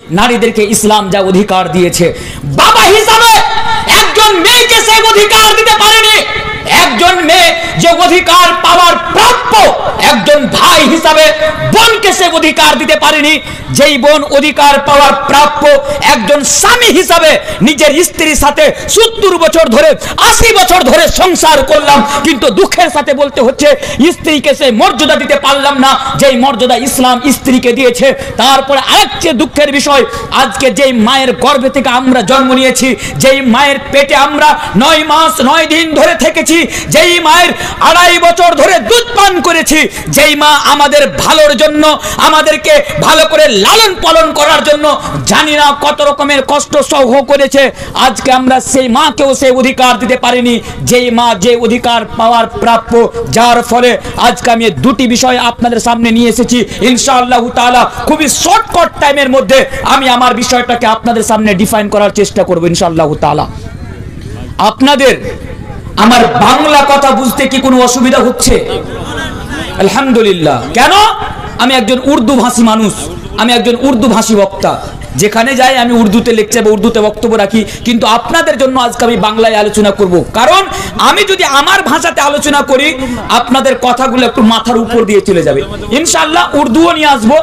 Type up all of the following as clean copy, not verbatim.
নারীদেরকে ইসলাম যা অধিকার দিয়েছে, বাবা হিসাবে একজন মেয়েকে সে অধিকার দিতে পারেনি। একজন মেয়ে যে অধিকার পাওয়ার প্রাপ্য, একজন ভাই হিসাবে বোনকে সে অধিকার দিতে পারেনি। যেই বোন অধিকার পাওয়ার প্রাপ্য, একজন স্বামী হিসাবে নিজের স্ত্রীর সাথে 70 বছর ধরে 80 বছর ধরে সংসার করলাম, কিন্তু দুঃখের সাথে বলতে হচ্ছে স্ত্রীকে সে মর্যাদা দিতে পারলাম না যেই মর্যাদা ইসলাম স্ত্রীকে দিয়েছে। তারপরে আরেকটা দুঃখের বিষয়, আজকে যেই মায়ের গর্ভে থেকে আমরা জন্ম নিয়েছি, যেই মায়ের পেটে আমরা 9 মাস 9 দিন ধরে থেকেছি, যেই মায়ের 2.5 বছর ধরে দুধ পান করেছি, যেই মা আমাদের ভালোর জন্য, আমাদেরকে ভালো করে লালন পালন করার জন্য জানি না কত রকমের কষ্ট সহ করেছে, আজকে আমরা সেই মাকেও সেই অধিকার দিতে পারিনি যেই মা যে অধিকার পাওয়ার প্রাপ্য। যার ফলে আজকে আমি দুটি বিষয় আপনাদের সামনে নিয়ে এসেছি। ইনশাআল্লাহ তাআলা খুবই শর্টকাট টাইমের মধ্যে আমি আমার বিষয়টাকে আপনাদের সামনে ডিফাইন করার চেষ্টা করব ইনশাআল্লাহ তাআলা। আপনাদের আমার বাংলা কথা বুঝতে কি কোনো অসুবিধা হচ্ছে? আলহামদুলিল্লাহ। কেন? আমি একজন উর্দু ভাষী মানুষ, আমি একজন উর্দু ভাষী বক্তা, যেখানে যাই আমি উর্দুতে লেকচার বা উর্দুতে বক্তব্য রাখি, কিন্তু আপনাদের জন্য আজকে আমি বাংলায় আলোচনা করব। কারণ আমি যদি আমার ভাষাতে আলোচনা করি আপনাদের কথাগুলো একটু মাথার উপর দিয়ে চলে যাবে। ইনশাআল্লাহ উর্দুও নিয়ে আসবো,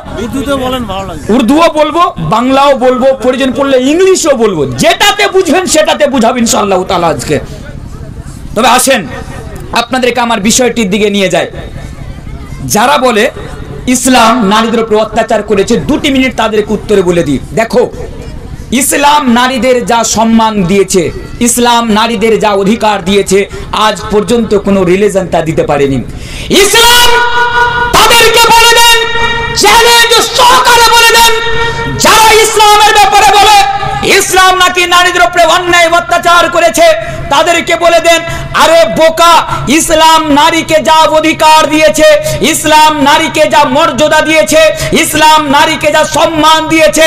উর্দুও বলবো, বাংলাও বলবো, প্রয়োজন পড়লে ইংলিশও বলবো, যেটাতে বুঝবেন সেটাতে বুঝাবো ইনশাআল্লাহ তাআলা আজকে। তবে আসেন আপনাদেরকে আমার বিষয়টির দিকে নিয়ে যায়। যারা বলে ইসলাম নারীদের উপর অত্যাচার করেছে, 2 মিনিট তাদেরকে উত্তরে বলে দিই। দেখো, ইসলাম নারীদের যা সম্মান দিয়েছে, ইসলাম নারীদের যা অধিকার দিয়েছে, আজ পর্যন্ত কোনো রিলিজন তা দিতে পারেনি। ইসলাম তাদেরকে বলে দেন, চ্যালেঞ্জ সহকারে বলে দেন, যারা ইসলামের ব্যাপারে বলে ইসলাম নাকি নারীদের উপরে অন্যায় অত্যাচার করেছে, তাদেরকে বলে দেন, আরে বোকা, ইসলাম নারীকে যা অধিকার দিয়েছে, ইসলাম নারীকে যা মর্যাদা দিয়েছে, ইসলাম নারীকে যা সম্মান দিয়েছে,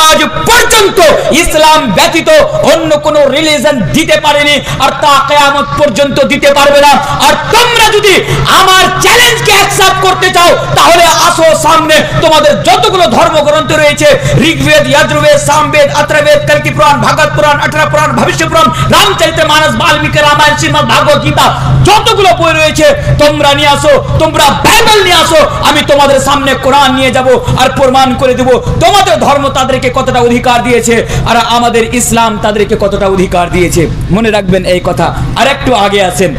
আজ পর্যন্ত ইসলাম ব্যতীত অন্য কোন রিলিজন দিতে পারেনি, আর তা কিয়ামত পর্যন্ত দিতে পারবে না। আর তোমরা যদি আমার চ্যালেঞ্জকে অ্যাকসেপ্ট করতে চাও, তাহলে আসো সামনে, তোমাদের যতগুলো ধর্মগ্রন্থ রয়েছে, ঋগ্বেদ, যজুর্বেদ, সামবেদ, অথর্ববেদ, কল্কি পুরাণ, ভাগবত পুরাণ, 18 পুরাণ, ভবিষ্য পুরাণ, রামচরিতমানস, বাল্মীকি রামায়ণ, শ্রীমদ্ ভাগবত গীতা, যতগুলো বই রয়েছে তোমরা নিয়ে আসো, তোমরা বাইবেল নিয়ে আসো, আমি তোমাদের সামনে কোরআন নিয়ে যাব আর প্রমাণ করে দেব তোমাদের ধর্ম তাদেরকে কতটা অধিকার দিয়েছে আর আমাদের ইসলাম তাদেরকে কতটা অধিকার দিয়েছে। মনে রাখবেন এই কথা। আর একটু আগে আসেন,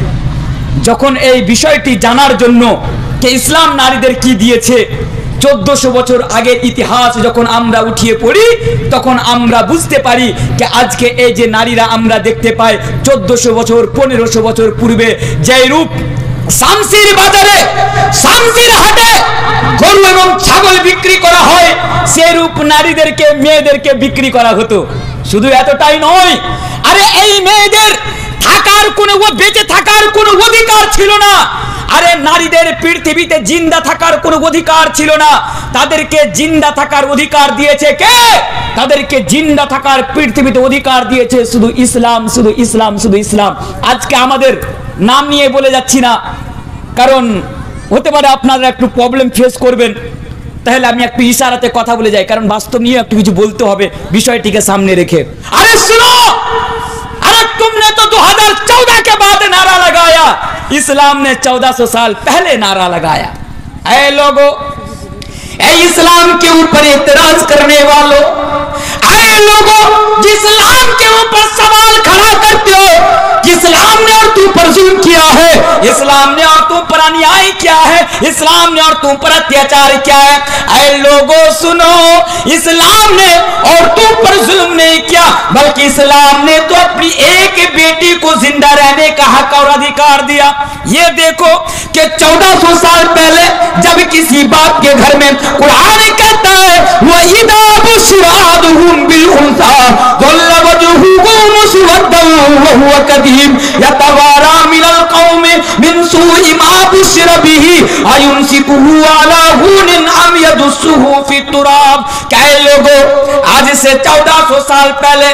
যখন এই বিষয়টি জানার জন্য যে ইসলাম নারীদের কি দিয়েছে, 1400 বছর আগের ইতিহাস যখন আমরা উঠিয়ে পড়ি, তখন আমরা বুঝতে পারি যে আজকে এই যে নারীরা আমরা দেখতে পাই, 1400 বছর 1500 বছর পূর্বে যে রূপ শামসির বাজারে, শামসির হাটে গরু এবং ছাগল বিক্রি করা হয়, সেই রূপ নারীদেরকে, মেয়েদেরকে বিক্রি করা হতো। শুধু এতটাই নয়, আরে এই মেয়েদের থাকার কোনো, বেঁচে থাকার কোনো অধিকার ছিল না। আরে নারীদের পৃথিবীতে জিন্দা থাকার কোনো অধিকার ছিল না, তাদেরকে জিন্দা থাকার অধিকার দিয়েছে কে? তাদেরকে জিন্দা থাকার পৃথিবীতে অধিকার দিয়েছে শুধু ইসলাম, শুধু ইসলাম, শুধু ইসলাম। আজকে আমাদের নাম নিয়ে বলে যাচ্ছি না, কারণ হতে পারে আপনারা একটু প্রবলেম ফেস করবেন, তাহলে আমি একটু ইশারাতে কথা বলে যাই, কারণ বাস্তব নিয়ে একটু কিছু বলতে হবে বিষয়টিকে সামনে রেখে। আরে শুনো, अरे तुमने तो 2014 के बाद नारा लगाया, इस्लाम ने 1400 साल पहले नारा लगाया। ऐ लोगों, ऐ इस्लाम के ऊपर एतराज करने वालों, ऐ लोगों इस्लाम के ऊपर सवाल खड़ा करते हो, इस्लाम ने और तुम पर जुल्म किया है, इस्लाम ने और तुम पर अन्याय किया है, इस्लाम ने और तुम पर अत्याचार किया है। ऐ लोगों सुनो, इस्लाम ने और तुम पर जुल्म नहीं किया, बल्कि इस्लाम ने तो अपनी एक बेटी को जिंदा रहने का हक और अधिकार दिया। ये देखो कि 1400 साल पहले जब किसी बाप के घर में कुरान कहता है वइदा बुशरादहुम बिल उनसा दल्ला वजहुहु मुसवद्दन व हुवा कदीम यतवारा मिनल कौमि मिन सुइ मा बुशरा बिही अयुमसिकुहु अला हुनिन अम यदुसुहु फी तुराब। क्या लोगों, आज से 1400 साल पहले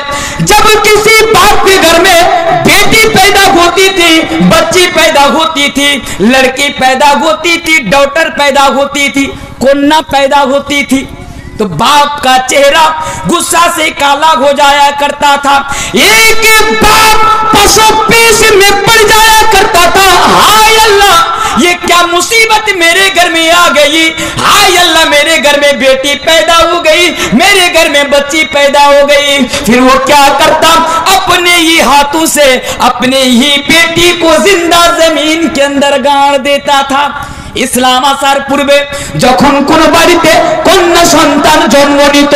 जब किसी बाप के घर में बेटी पैदा होती थी, बच्ची पैदा होती थी, लड़की पैदा होती थी, डॉटर पैदा होती थी, कन्या पैदा होती थी, तो बाप का चेहरा गुस्सा से काला हो जाया करता था। एक बाप पशु पेश में पड़ जाया करता था, हाय अल्लाह ये क्या मुसीबत मेरे घर में आ गई, हाय अल्लाह मेरे घर में बेटी पैदा हो गई, मेरे घर में बच्ची पैदा हो गई। फिर वो क्या करता, अपने ही हाथों से अपने ही बेटी को जिंदा जमीन के अंदर गाड़ देता था। ইসলাম আসার পূর্বে যখন কোন বাড়িতে কন্যা সন্তান জন্ম নিত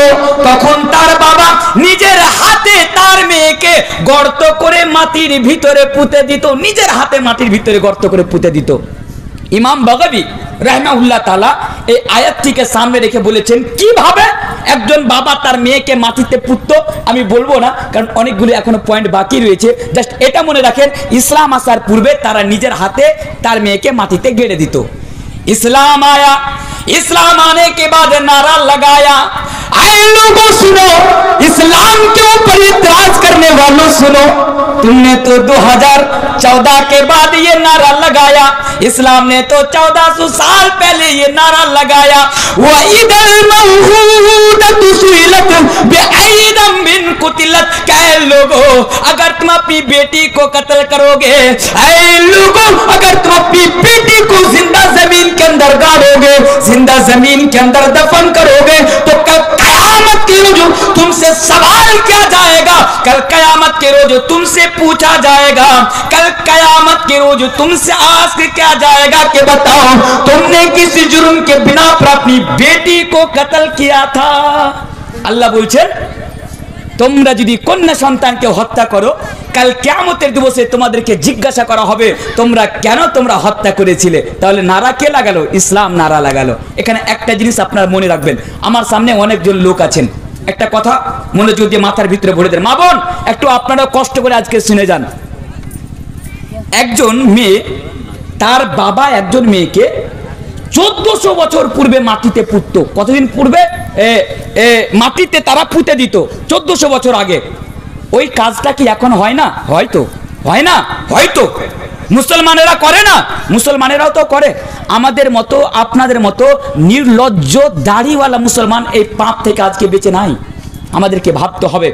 তখন তার বাবা নিজের হাতে তার মেয়েকে গর্ত করে মাটির ভিতরে পুঁতে দিত, নিজের হাতে মাটির ভিতরে গর্ত করে পুঁতে দিত। ইমাম বাগাবী রাহমাহুল্লাহ তাআলা এই আয়াতটিকে সামনে রেখে বলেছেন কিভাবে একজন বাবা তার মেয়েকে মাটিতে পুঁততো। আমি বলবো না কারণ অনেকগুলো এখনো পয়েন্ট বাকি রয়েছে, জাস্ট এটা মনে রাখেন ইসলাম আসার পূর্বে তারা নিজের হাতে তার মেয়েকে মাটিতে গেড়ে দিত। इस्लाम आया, इस्लाम आने के बाद नारा लगाया, आए लोगों सुनो, इस्लाम के ऊपर इतराज करने वालों सुनो, तुमने तो 2014 के बाद ये नारा लगाया, इस्लाम ने तो 1400 साल पहले ये नारा लगाया, वो इधर मौहूदतु सुइलत बिअयदम बिन कुतिलत। कह लोगों अगर तुम अपनी बेटी को कत्ल करोगे, ऐ लोगों अगर तुम अपनी बेटी को जिंदा जमीन के अंदर गाड़ोगे, जिंदा जमीन के अंदर दफन करोगे तो कल कयामत के रोज तुमसे सवाल किया जाएगा, कल कयामत के रोज तुमसे पूछा जाएगा, कल कयामत के रोज तुमसे आस्क किया जाएगा कि बताओ तुमने किस जुर्म के बिना पर अपनी बेटी को कत्ल किया था। अल्लाह बोलছেন তোমরা যদি কন্যা সন্তানকে হত্যা করো কাল কিয়ামতের দিবসে তোমাদেরকে জিজ্ঞাসা করা হবে তোমরা কেন তোমরা হত্যা করেছিলে। তাহলে নারা কে লাগালো? ইসলাম নারা লাগালো। এখানে একটা জিনিস আপনারা মনে রাখবেন, আমার সামনে অনেকজন লোক আছেন, একটা কথা মনোযোগ দিয়ে মাথার ভিতরে ভরে দেন। মা বোন একটু আপনারা কষ্ট করে আজকে শুনে যান। একজন মেয়ে তার বাবা একজন মেয়েকে 1400 বছর পূর্বে মাটিতে পুঁততো। কতদিন পূর্বে? মাটিতে তারা পুঁতে দিত 1400 বছর আগে। ওই কাজটা কি এখন হয় না? হয়তো হয় না, হয়তো মুসলমানেরা করে না, মুসলমানেরাও তো করে। আমাদের মতো আপনাদের মতো নির্লজ্জ দাড়িওয়ালা মুসলমান এই পাপ থেকে আজকে বেঁচে নাই। আমাদেরকে ভাবতে হবে,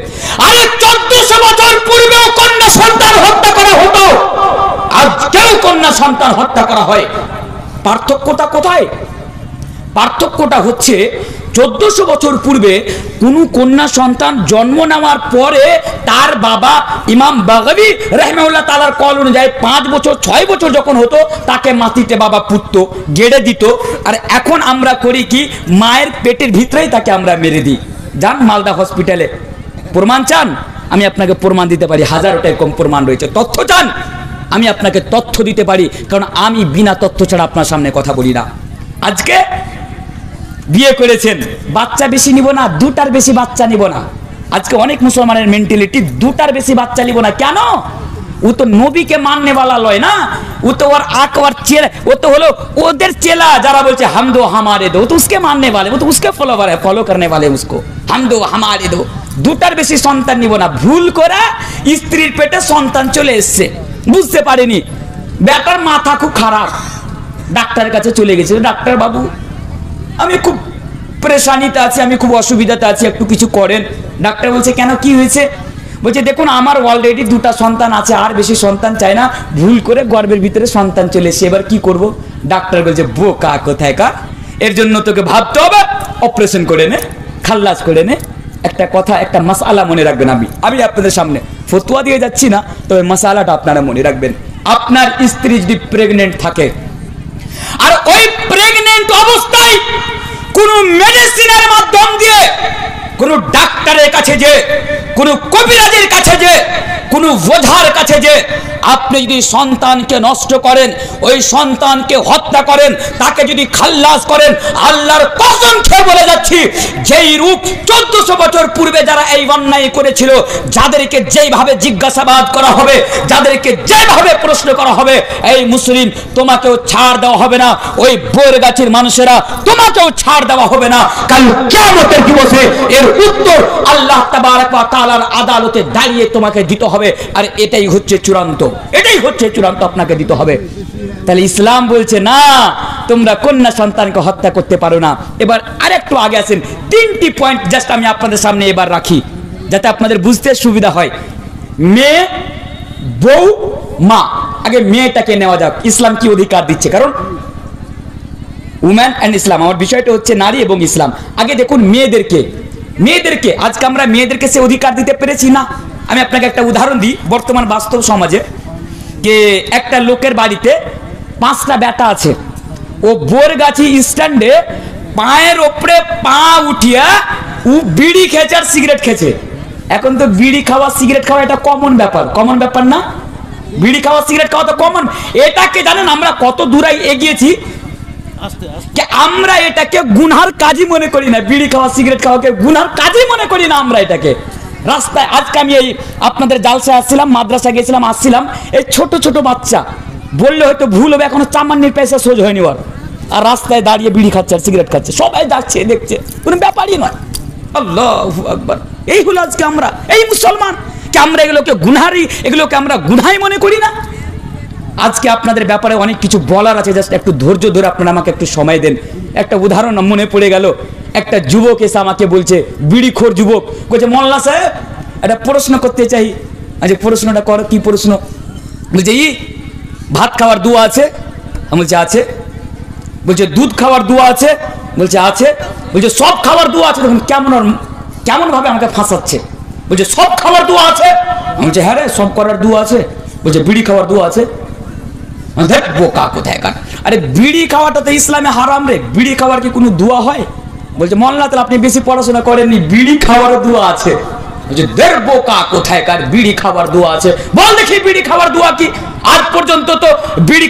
আরে 1400 বছর পূর্বেও কন্যা সন্তান হত্যা করা হতো, আজকেও কন্যা সন্তান হত্যা করা হয়। পার্থক্যটা কোথায়? পার্থক্যটা হচ্ছে 1400 বছর পূর্বে কোন কন্যা সন্তান জন্ম নেওয়ার পরে তার বাবা ইমাম বাগাবী রাহমাহুল্লাহ তাআলার কল অনুযায়ী 5 বছর 6 বছর যখন হতো তাকে মাটিতে বাবা পুঁততো, গেড়ে দিত। আর এখন আমরা করি কি, মায়ের পেটের ভিতরেই তাকে আমরা মেরে দিই। যান মালদা হসপিটালে, প্রমাণ চান? আমি আপনাকে প্রমাণ দিতে পারি, হাজারটা এরকম প্রমাণ রয়েছে। তথ্য চান? আমি আপনাকে তথ্য দিতে পারি, কারণ আমি বিনা তথ্য ছাড়া আপনার সামনে কথা বলি না। আজকে বিয়ে করেছেন, বাচ্চা বেশি নিব না, 2টার বেশি বাচ্চা নিব না। আজকে অনেক মুসলমানের মেন্টালিটি 2টার বেশি বাচ্চা নিব না। কেন? ও তো নবীকে মাননে वाला লয় না, ও তো ওর আকবার চেলা, ও তো হলো ওদের চেলা যারা বলছে হাম দো হামারে দো, তো उसके मानने वाले, वो तो उसके फॉलोवर है, फॉलो करने वाले उसको। হাম দো হামারে দো, 2টার বেশি সন্তান নিব না। ভুল করে স্ত্রীর পেটে সন্তান চলে এসেছে, বুঝতে পারেনি, বেটার মাথা খুব খারাপ, ডাক্তারের কাছে চলে গেছে। ডাক্তার বাবু আমি খুব পরেশানিতে আছি, আমি খুব অসুবিধাতে আছি, একটু কিছু করেন। ডাক্তার বলছে কেন, কি হয়েছে? বলছে দেখুন আমার অলরেডি 2টা সন্তান আছে, আর বেশি সন্তান চাই না, ভুল করে গর্ভের ভিতরে সন্তান চলে এসে, এবার কি করব? ডাক্তার বলছে বোকা কোথায় কা, এর জন্য তোকে ভাবতে হবে, অপারেশন করে নে, খাল্লাস করে নে। একটা কথা, একটা মাসআলা মনে রাখবেন, আমি আপনাদের সামনে ফতোয়া দিয়ে যাচ্ছি না, তবে মাসআলাটা আপনারা মনে রাখবেন। আপনার স্ত্রী যদি প্রেগনেন্ট থাকে আর ওই প্রেগনেন্ট অবস্থায় কোন মেডিসিনের মাধ্যম দিয়ে, কোন ডাক্তারের কাছে যে, কোন কবিরাজের কাছে যে, কোন ওঝার কাছে যে আপনি যদি সন্তানকে নষ্ট করেন, ওই সন্তানকে হত্যা করেন, তাকে যদি খাল্লাস করেন, আল্লাহর কসম খেয়ে বলে যাচ্ছি, যেই রূপ 1400 বছর পূর্বে যারা এই অন্যায় করেছিল, যাদেরকে যেইভাবে জিজ্ঞাসাবাদ করা হবে, যাদেরকে যেভাবে প্রশ্ন করা হবে, এই মুসলিম তোমাকেও ছাড় দেওয়া হবে না, ওই বোর গাছের মানুষেরা তোমাকেও ছাড় দেওয়া হবে না। কাল কিয়ামতের দিবসে এর উত্তর আল্লাহ তাবারক ওয়া তাআলার আদালতে দাঁড়িয়ে তোমাকে দিতে হবে। আর এটাই হচ্ছে চূড়ান্ত, এটাই হচ্ছে চূড়ান্ত, আপনাকে দিতে হবে। তাহলে ইসলাম বলছে না, তোমরা কন্যা সন্তানকে হত্যা করতে পারো না। এবার আরেকটু আগে আসেন, 3টি পয়েন্ট জাস্ট আমি আপনাদের সামনে এবার রাখি যাতে আপনাদের বুঝতে সুবিধা হয়। মেয়ে, বউ, মা। আগে মেয়েটাকে নেওয়া যাক, ইসলাম কি অধিকার দিচ্ছে, কারণ উম্যান অ্যান্ড ইসলাম, আমার বিষয়টা হচ্ছে নারী এবং ইসলাম। আগে দেখুন মেয়েদেরকে আজকে আমরা মেয়েদেরকে সে অধিকার দিতে পেরেছি না। আমি আপনাকে একটা উদাহরণ দিই, বর্তমান বাস্তব সমাজে যে একটা লোকের বাড়িতে 5টা বেটা আছে, ও বোরগাছি স্ট্যান্ডে পায়ের ওপরে পা উঠিয়া ও বিড়ি খেয়েছে আর সিগারেট খেয়েছে। এখন তো বিড়ি খাওয়া সিগারেট খাওয়া এটা কমন ব্যাপার না? বিড়ি খাওয়া সিগারেট খাওয়া তো কমন। এটাকে জানেন আমরা কত দূরে এগিয়েছি, আমরা এটাকে গুনহার কাজই মনে করি না। বিড়ি খাওয়া সিগারেট খাওয়াকে গুনহার কাজই মনে করি না আমরা এটাকে। রাস্তায় আজকে আমি এই আপনাদের জালসায় আসছিলাম, মাদ্রাসা গেছিলাম, আসছিলাম, এই ছোট ছোট বাচ্চা বললে হয়তো ভুল হবে, এখনো চামান্নির পয়সা সোজ হয়নি ওর, আর রাস্তায় দাঁড়িয়ে বিড়ি খাচ্ছে আর সিগারেট খাচ্ছে, সবাই যাচ্ছে দেখছে, কোনো ব্যাপারই নয়। আল্লাহু আকবার। এই হলো আজকে আমরা, এই মুসলমান, কি আমরা এগুলোকে আমরা গুনহাই মনে করি না? আজকে আপনাদের ব্যাপারে অনেক কিছু বলার আছে, জাস্ট একটু ধৈর্য ধরে আপনারা আমাকে একটু সময় দেন। একটা উদাহরণ মনে পড়ে গেল, একটা যুবক এসে আমাকে বলছে, বিড়িখোর যুবক, বলছে মোল্লা সাহেব একটা প্রশ্ন করতে চাই। আচ্ছা প্রশ্নটা করো। কি প্রশ্ন? বলছে ভাত খাওয়ার দোয়া আছে? বলছে আছে। বলছে দুধ খাওয়ার দোয়া আছে? বলছে আছে। বলছে সব খাওয়ার দোয়া আছে? তখন কেমন ভাবে আমাকে ফাঁসাচ্ছে। বলছে সব খাওয়ার দোয়া আছে? বলছে হ্যাঁ রে, সব করার দোয়া আছে। বলছে বিড়ি খাওয়ার দোয়া আছে? বোকা কোথায় কার, আরে বিড়ি খাওয়াটা তো ইসলামে হারাম রে, বিড়ি খাওয়ার কি কোনো দোয়া হয়? বলছে মোল্লা তাহলে আপনি বেশি পড়াশোনা করেননি, বিড়ি খাওয়ার দোয়া আছে। বলছে দের বোকা কোথায় কার, বিড়ি খাওয়ার দোয়া আছে, বল দেখি বিড়ি খাওয়ার দোয়া কি? আজ পর্যন্ত তো বিড়ি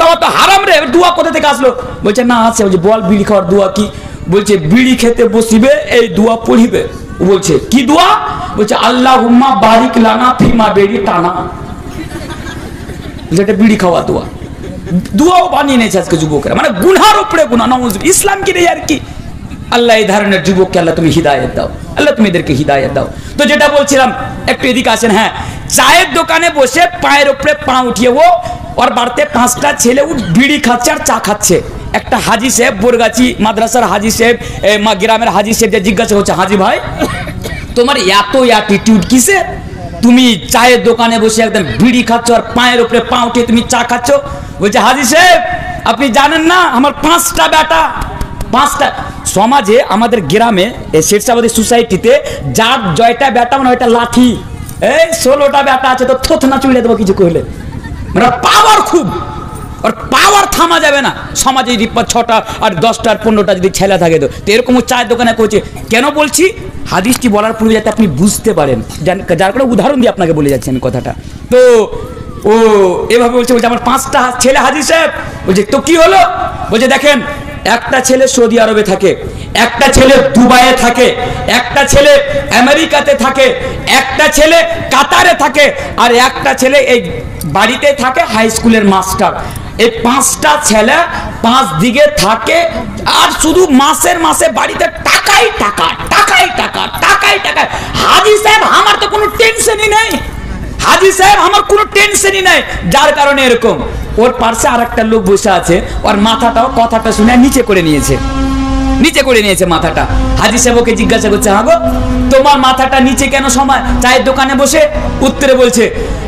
খাওয়া তো হারাম রে, দোয়া কোথা থেকে আসলো? বলছে না আছে। বলছে বল বিড়ি খাওয়ার দোয়া কি? বলছে বিড়ি খেতে বসিবে এই দোয়া পড়িবে। বলছে কি দোয়া? বলছে আল্লাহুম্মা বারিক লানা ফিমা বেরি টানা। যেটা বিড়ি খাওয়া দোয়াও বানিয়ে নিয়েছে আজকে যুবকেরা, মানে গুনহার উপরে গুনাহ। ইসলাম কি রে আর কি? আল্লাহ এই ধরনের যুবককে আল্লাহ তুমি হিদায়াত দাও, আল্লাহ তুমি এদেরকে হিদায়াত দাও। তো যেটা বলছিলাম, একটু এদিকে আসেন। হ্যাঁ, চায়ের দোকানে বসে পায়ের উপরে পা উঠিয়ে ওর বাড়িতে 5টা ছেলে বিড়ি খাচ্ছে আর চা খাচ্ছে। একটা হাজি সাহেব, বোরগাছি মাদ্রাসার হাজি সাহেব, গ্রামের হাজি সাহেব যে জিজ্ঞাসা করছে, হাজি ভাই তোমার এত অ্যাটিটিউড কিসে? তুমি চায়ের দোকানে বসে একদম বিড়ি খাচ্ছ আর পায়ের উপরে পা উঠিয়ে তুমি চা খাচ্ছ। বলছে হাজি সাহেব আপনি জানেন না আমার 5টা বেটা। 5টা সমাজে আমাদের গ্রামে শেরশাবাদী সোসাইটিতে যার জয়টা বেটা মানে ওইটা লাঠি, এই 16টা বেটা আছে তো থোথনা চুড়ে দেবো কিছু কইলে, মানে পাওয়ার খুব, আর পাওয়ার থামা যাবে না। সমাজে যদি 6টা আর 10টা আর 15টা যদি ছেলে থাকে তো এরকম চায়ের দোকানে করছে। কেন বলছি? হাদিসটি বলার পূর্বে যাতে আপনি বুঝতে পারেন, যার কোনো উদাহরণ দিয়ে আপনাকে বলে যাচ্ছি আমি কথাটা। তো ও এভাবে বলছে আমার 5টা ছেলে হাজি সাহেব। বলছে তো কি হলো? বলছে দেখেন, একটা ছেলে সৌদি আরবে থাকে, একটা ছেলে দুবাইয়ে থাকে, একটা ছেলে আমেরিকাতে থাকে, একটা ছেলে কাতারে থাকে, আর একটা ছেলে এই বাড়িতে থাকে হাই স্কুলের মাস্টার। এই 5টা ছেলে 5 দিকে থাকে, আর শুধু মাসে বাড়িতে টাকাই টাকা। হাজি সাহেব আমার তো কোনো টেনশনই নেই, হাজি সাহেব আমার কোনো টেনশনই নাই, যার কারণে এরকম। ওর পাশে আর একটা লোক বসে আছে, ওর মাথাটাও কথাটা শুনে নিচে করে নিয়েছে মাথাটা। হাজি সাহেব ওকে জিজ্ঞাসা করছে, হ্যাঁ গো তোমার মাথাটা নিচে কেন সময় চায়ের দোকানে বসে? উত্তরে বলছে,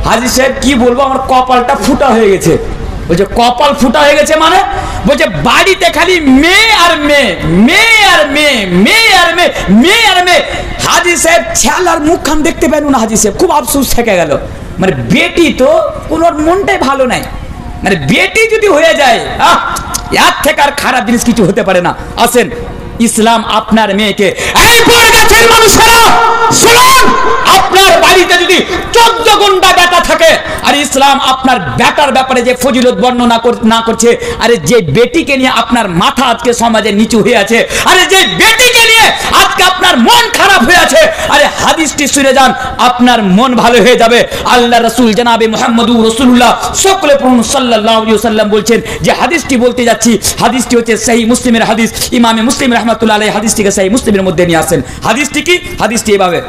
হাজি সাহেব কি বলবো, আমার কপালটা ফুটা হয়ে গেছে। বলছে কপাল ফুটা হয়ে গেছে মানে? বলছে বাড়িতে খালি মেয়ে আর মেয়ে। হাজি সাহেব ছেলার মুখখান দেখতে পেল না। হাজি সাহেব খুব আফসোস থেকে গেল, মানে বেটি তো কোন মনটাই ভালো নাই, মানে বেটি যদি হয়ে যায় এর থেকে আর খারাপ জিনিস কিছু হতে পারে না। আসেন, ইসলাম আপনার মেয়েকে, এই বরগাছের মানুষেরা শুনুন, আপনার বাড়িতে যদি 14 ঘন্টা বেটা থাকে আর ইসলাম আপনার বেটার ব্যাপারে যে ফজিলত বর্ণনা না করছে, আরে যে বেটিকে নিয়ে আপনার মাথা আজকে সমাজে নিচু হয়ে আছে, আরে যে বেটিকে নিয়ে আজকে আপনার মন খারাপ হয়ে আছে, আরে হাদিসটি শুনে যান, আপনার মন ভালো হয়ে যাবে। আল্লাহ রাসূল জনাবে মুহাম্মদুর রাসূলুল্লাহ সকলে পড়ুন সাল্লাল্লাহু আলাইহি ওয়াসাল্লাম বলছেন, যে হাদিসটি বলতে যাচ্ছি, হাদিসটি হচ্ছে সহিহ মুসলিমের হাদিস। ইমামে মুসলিম रहमतुल्लाह अलैहि হাদিসটিকে সহিহ মুসলিমের মধ্যে নিয়ে আসেন। হাদিসটি কি? হাদিসটি এভাবে,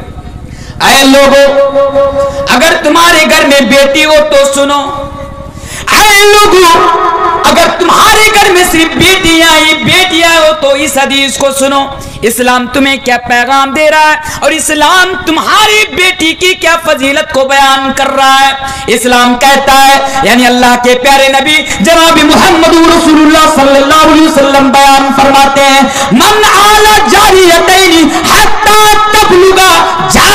ऐ लोगों अगर तुम्हारे घर में बेटी हो तो सुनो, ऐ लोगों अगर तुम्हारे घर में सिर्फ बेटियां हो तो इस हदीस को सुनो। इस्लाम तुम्हें क्या पैगाम दे रहा है और इस्लाम तुम्हारी बेटी की क्या फजीलत को बयान कर रहा है। इस्लाम कहता है, यानी अल्लाह के प्यारे नबी जनाब मुहम्मद रसूलुल्लाह सल्लल्लाहु अलैहि वसल्लम बयान फरमाते हैं, मन आला जारियतैनी हत्ता तबलुगा जा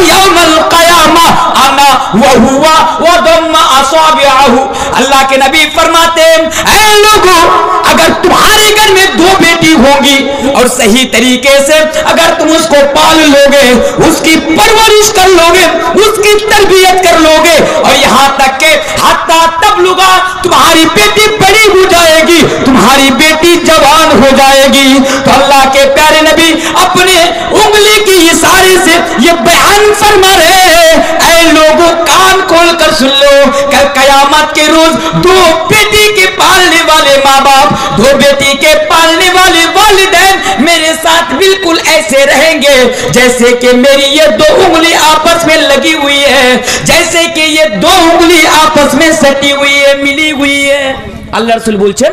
यौमल क़यामा अना व हुवा व दम्मा असाबिअहु। अल्लाह के नबी फरमाते हैं, ऐ लोगों, अगर तुम्हारे घर में दो बेटी होंगी और सही तरीके से अगर तुम उसको पाल लोगे, उसकी परवरिश कर लोगे, उसकी तरबियत कर लोगे और यहाँ तक के हत्ता तबलुगा तुम्हारी बेटी बड़ी हो जाएगी, तुम्हारी बेटी जवान हो जाएगी, तो अल्लाह के प्यारे नबी अपने उंगली की इशारे से ये बयान फरमा रहे हैं, ऐ लोगों कान खोल कर सुन लो, कल कयामत के रोज दो बेटी के पालने वाले माँ बाप, दो बेटी के पालने वाले वालिदैन मेरे साथ बिल्कुल ऐसे रहेंगे जैसे कि मेरी ये दो उंगली आपस में लगी हुई है, जैसे कि ये दो उंगली आपस में सटी हुई है, मिली हुई है। अल्लाह रसूल बोलছেন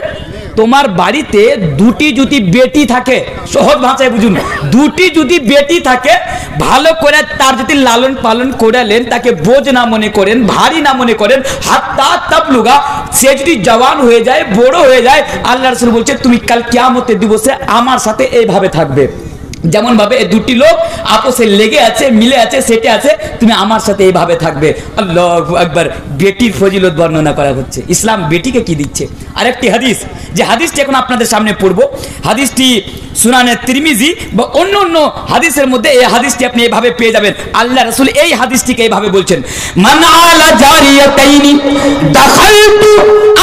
তোমার বাড়িতে দুটি যদি বেটি থাকে, সহজ ভাষায় বুঝুন, দুটি যদি বেটি থাকে ভালো করে তার যদি লালন পালন করালেন, তাকে বোঝ না মনে করেন, ভারী না মনে করেন, হাত্তা তাবলুগা, সে যদি জওয়ান হয়ে যায়, বড় হয়ে যায়, আল্লাহ রাসূল বলছে তুমি কাল কিয়ামতের দিবসে আমার সাথে এইভাবে থাকবে, যেমন ভাবে এই দুটি লোক আপসে লেগে আছে, মিলে আছে, সেটে আছে, তুমি আমার সাথে এইভাবে থাকবে। আল্লাহু আকবার। বেটির ফজিলত বর্ণনা করা হচ্ছে, ইসলাম বেটিকে কি দিচ্ছে। আরেকটি হাদিস, যে হাদিসটি এখন আপনাদের সামনে পড়ব, হাদিসটি সুনানে তিরমিজি বা অন্য অন্য হাদিসের মধ্যে এই হাদিসটি আপনি এইভাবে পেয়ে যাবেন। আল্লাহ রাসূল এই হাদিসটিকে এইভাবে বলছেন, মান আলা জারিয়াতাইনি দাখালতু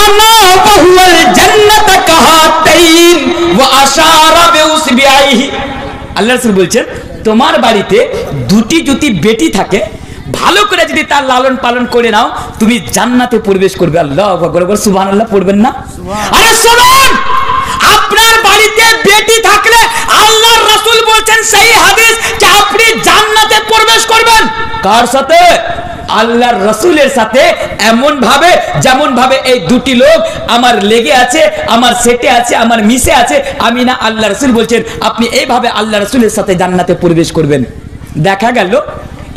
আনা ওয়া হুয়াল জান্নাতা কাহাতাইন ওয়া আশারা বিউসবিআইহি। আল্লাহ রাসূল বলছেন তোমার বাড়িতে দুটি যদি বেটি থাকে, ভালো করে যদি তার লালন পালন করে নাও, তুমি জান্নাতে প্রবেশ করবে। আল্লাহু আকবার, সুবহানাল্লাহ পড়বেন না? আরে শুনুন, আপনার বাড়িতে বেটি থাকলে আল্লাহর রাসূল বলছেন সেই হাদিস যে আপনি জান্নাতে প্রবেশ করবেন। কার সাথে? আল্লাহর রাসূলের সাথে, এমন ভাবে যেমন ভাবে এই দুটি লোক আমার লেগে আছে, আমার সেটে আছে, আমার মিশে আছে, আমি না, আল্লাহ রাসূল বলছেন আপনি এইভাবে আল্লাহ রাসূলের সাথে জান্নাতে প্রবেশ করবেন। দেখা গেল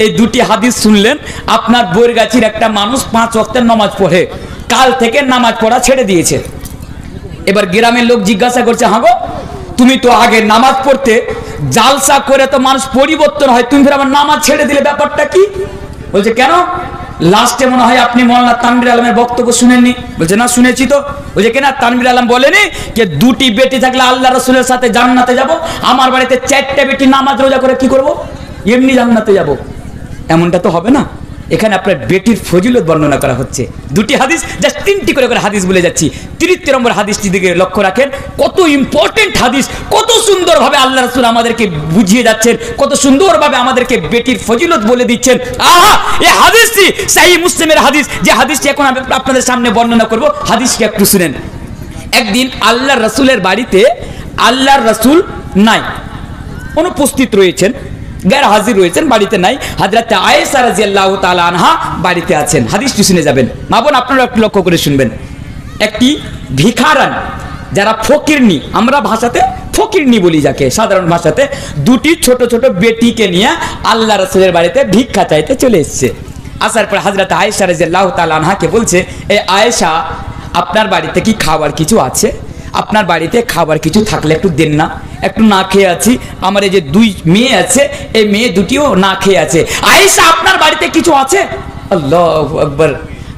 এই দুটি হাদিস শুনলেন, আপনার বৈরগাছির একটা মানুষ 5 ওয়াক্তের নামাজ পড়ে, কাল থেকে নামাজ পড়া ছেড়ে দিয়েছে। এবার গ্রামের লোক জিজ্ঞাসা করছে, হাঁ গো, তুমি তো আগে নামাজ পড়তে, জালসা করে তো মানুষ পরিবর্তন হয়, তুমি ফির আমার নামাজ ছেড়ে দিলে, ব্যাপারটা কি? বলছে কেন? লাস্টে মনে হয় আপনি মৌলানা তানভীর আলমের বক্তব্য শুনেননি। বলছে না, শুনেছি তো। বলছে কেন? তানভীর আলম বলেনি যে দুটি বেটি থাকলে আল্লাহ রাসূলের সাথে জান্নাতে যাব, আমার বাড়িতে 4টা বেটি নামাজ রোজা করে কি করব, এমনি জান্নাতে যাব? এমনটা তো হবে না। এখানে আপনার বেটির ফজিলত বর্ণনা করা হচ্ছে। দুটি হাদিস, জাস্ট 3টি করে হাদিস বলে যাচ্ছি। 33 নম্বর হাদিসটি দিকে লক্ষ্য রাখেন, কত ইম্পর্টেন্ট হাদিস, কত সুন্দরভাবে আল্লাহ রাসূল আমাদেরকে বুঝিয়ে যাচ্ছেন, কত সুন্দরভাবে আমাদেরকে বেটির ফজিলত বলে দিচ্ছেন। আহা, এই হাদিসটি সহিহ মুসলিমের হাদিস, যে হাদিসটি এখন আমি আপনাদের সামনে বর্ণনা করব, হাদিসটি একটু শুনেন। একদিন আল্লাহর রাসূলের বাড়িতে আল্লাহর রাসূল নাই, অনুপস্থিত রয়েছেন, গैर হাজির রয়েছেন, বাড়িতে নাই। হযরত আয়েশা রাদিয়াল্লাহু তাআলা আনহা বাড়িতে আছেন। হাদিসটি শুনে যাবেন, মা বোন আপনারা একটু লক্ষ্য করে শুনবেন। একটি ভিখারান, যারা ফকিরনি, আমরা ভাষাতে ফকিরনি বলি যাকে, সাধারণ ভাষাতে, দুটি ছোট ছোট বেটিকে নিয়ে আল্লাহ রাসূলের বাড়িতে ভিক্ষা চাইতে চলে এসেছে। আসার পর হযরত আয়েশা রাদিয়াল্লাহু তাআলা আনহাকে বলছে, এই আয়েশা, আপনার বাড়িতে কি খাবার কিছু আছে? আপনার বাড়িতে খাবার কিছু থাকলে একটু দেন না, একটু না খেয়ে আছি, আমার এই যে 2 মেয়ে আছে, এই মেয়ে দুটিও না খেয়ে আছে, আয়েশা আপনার বাড়িতে কিছু আছে? আল্লাহু আকবার।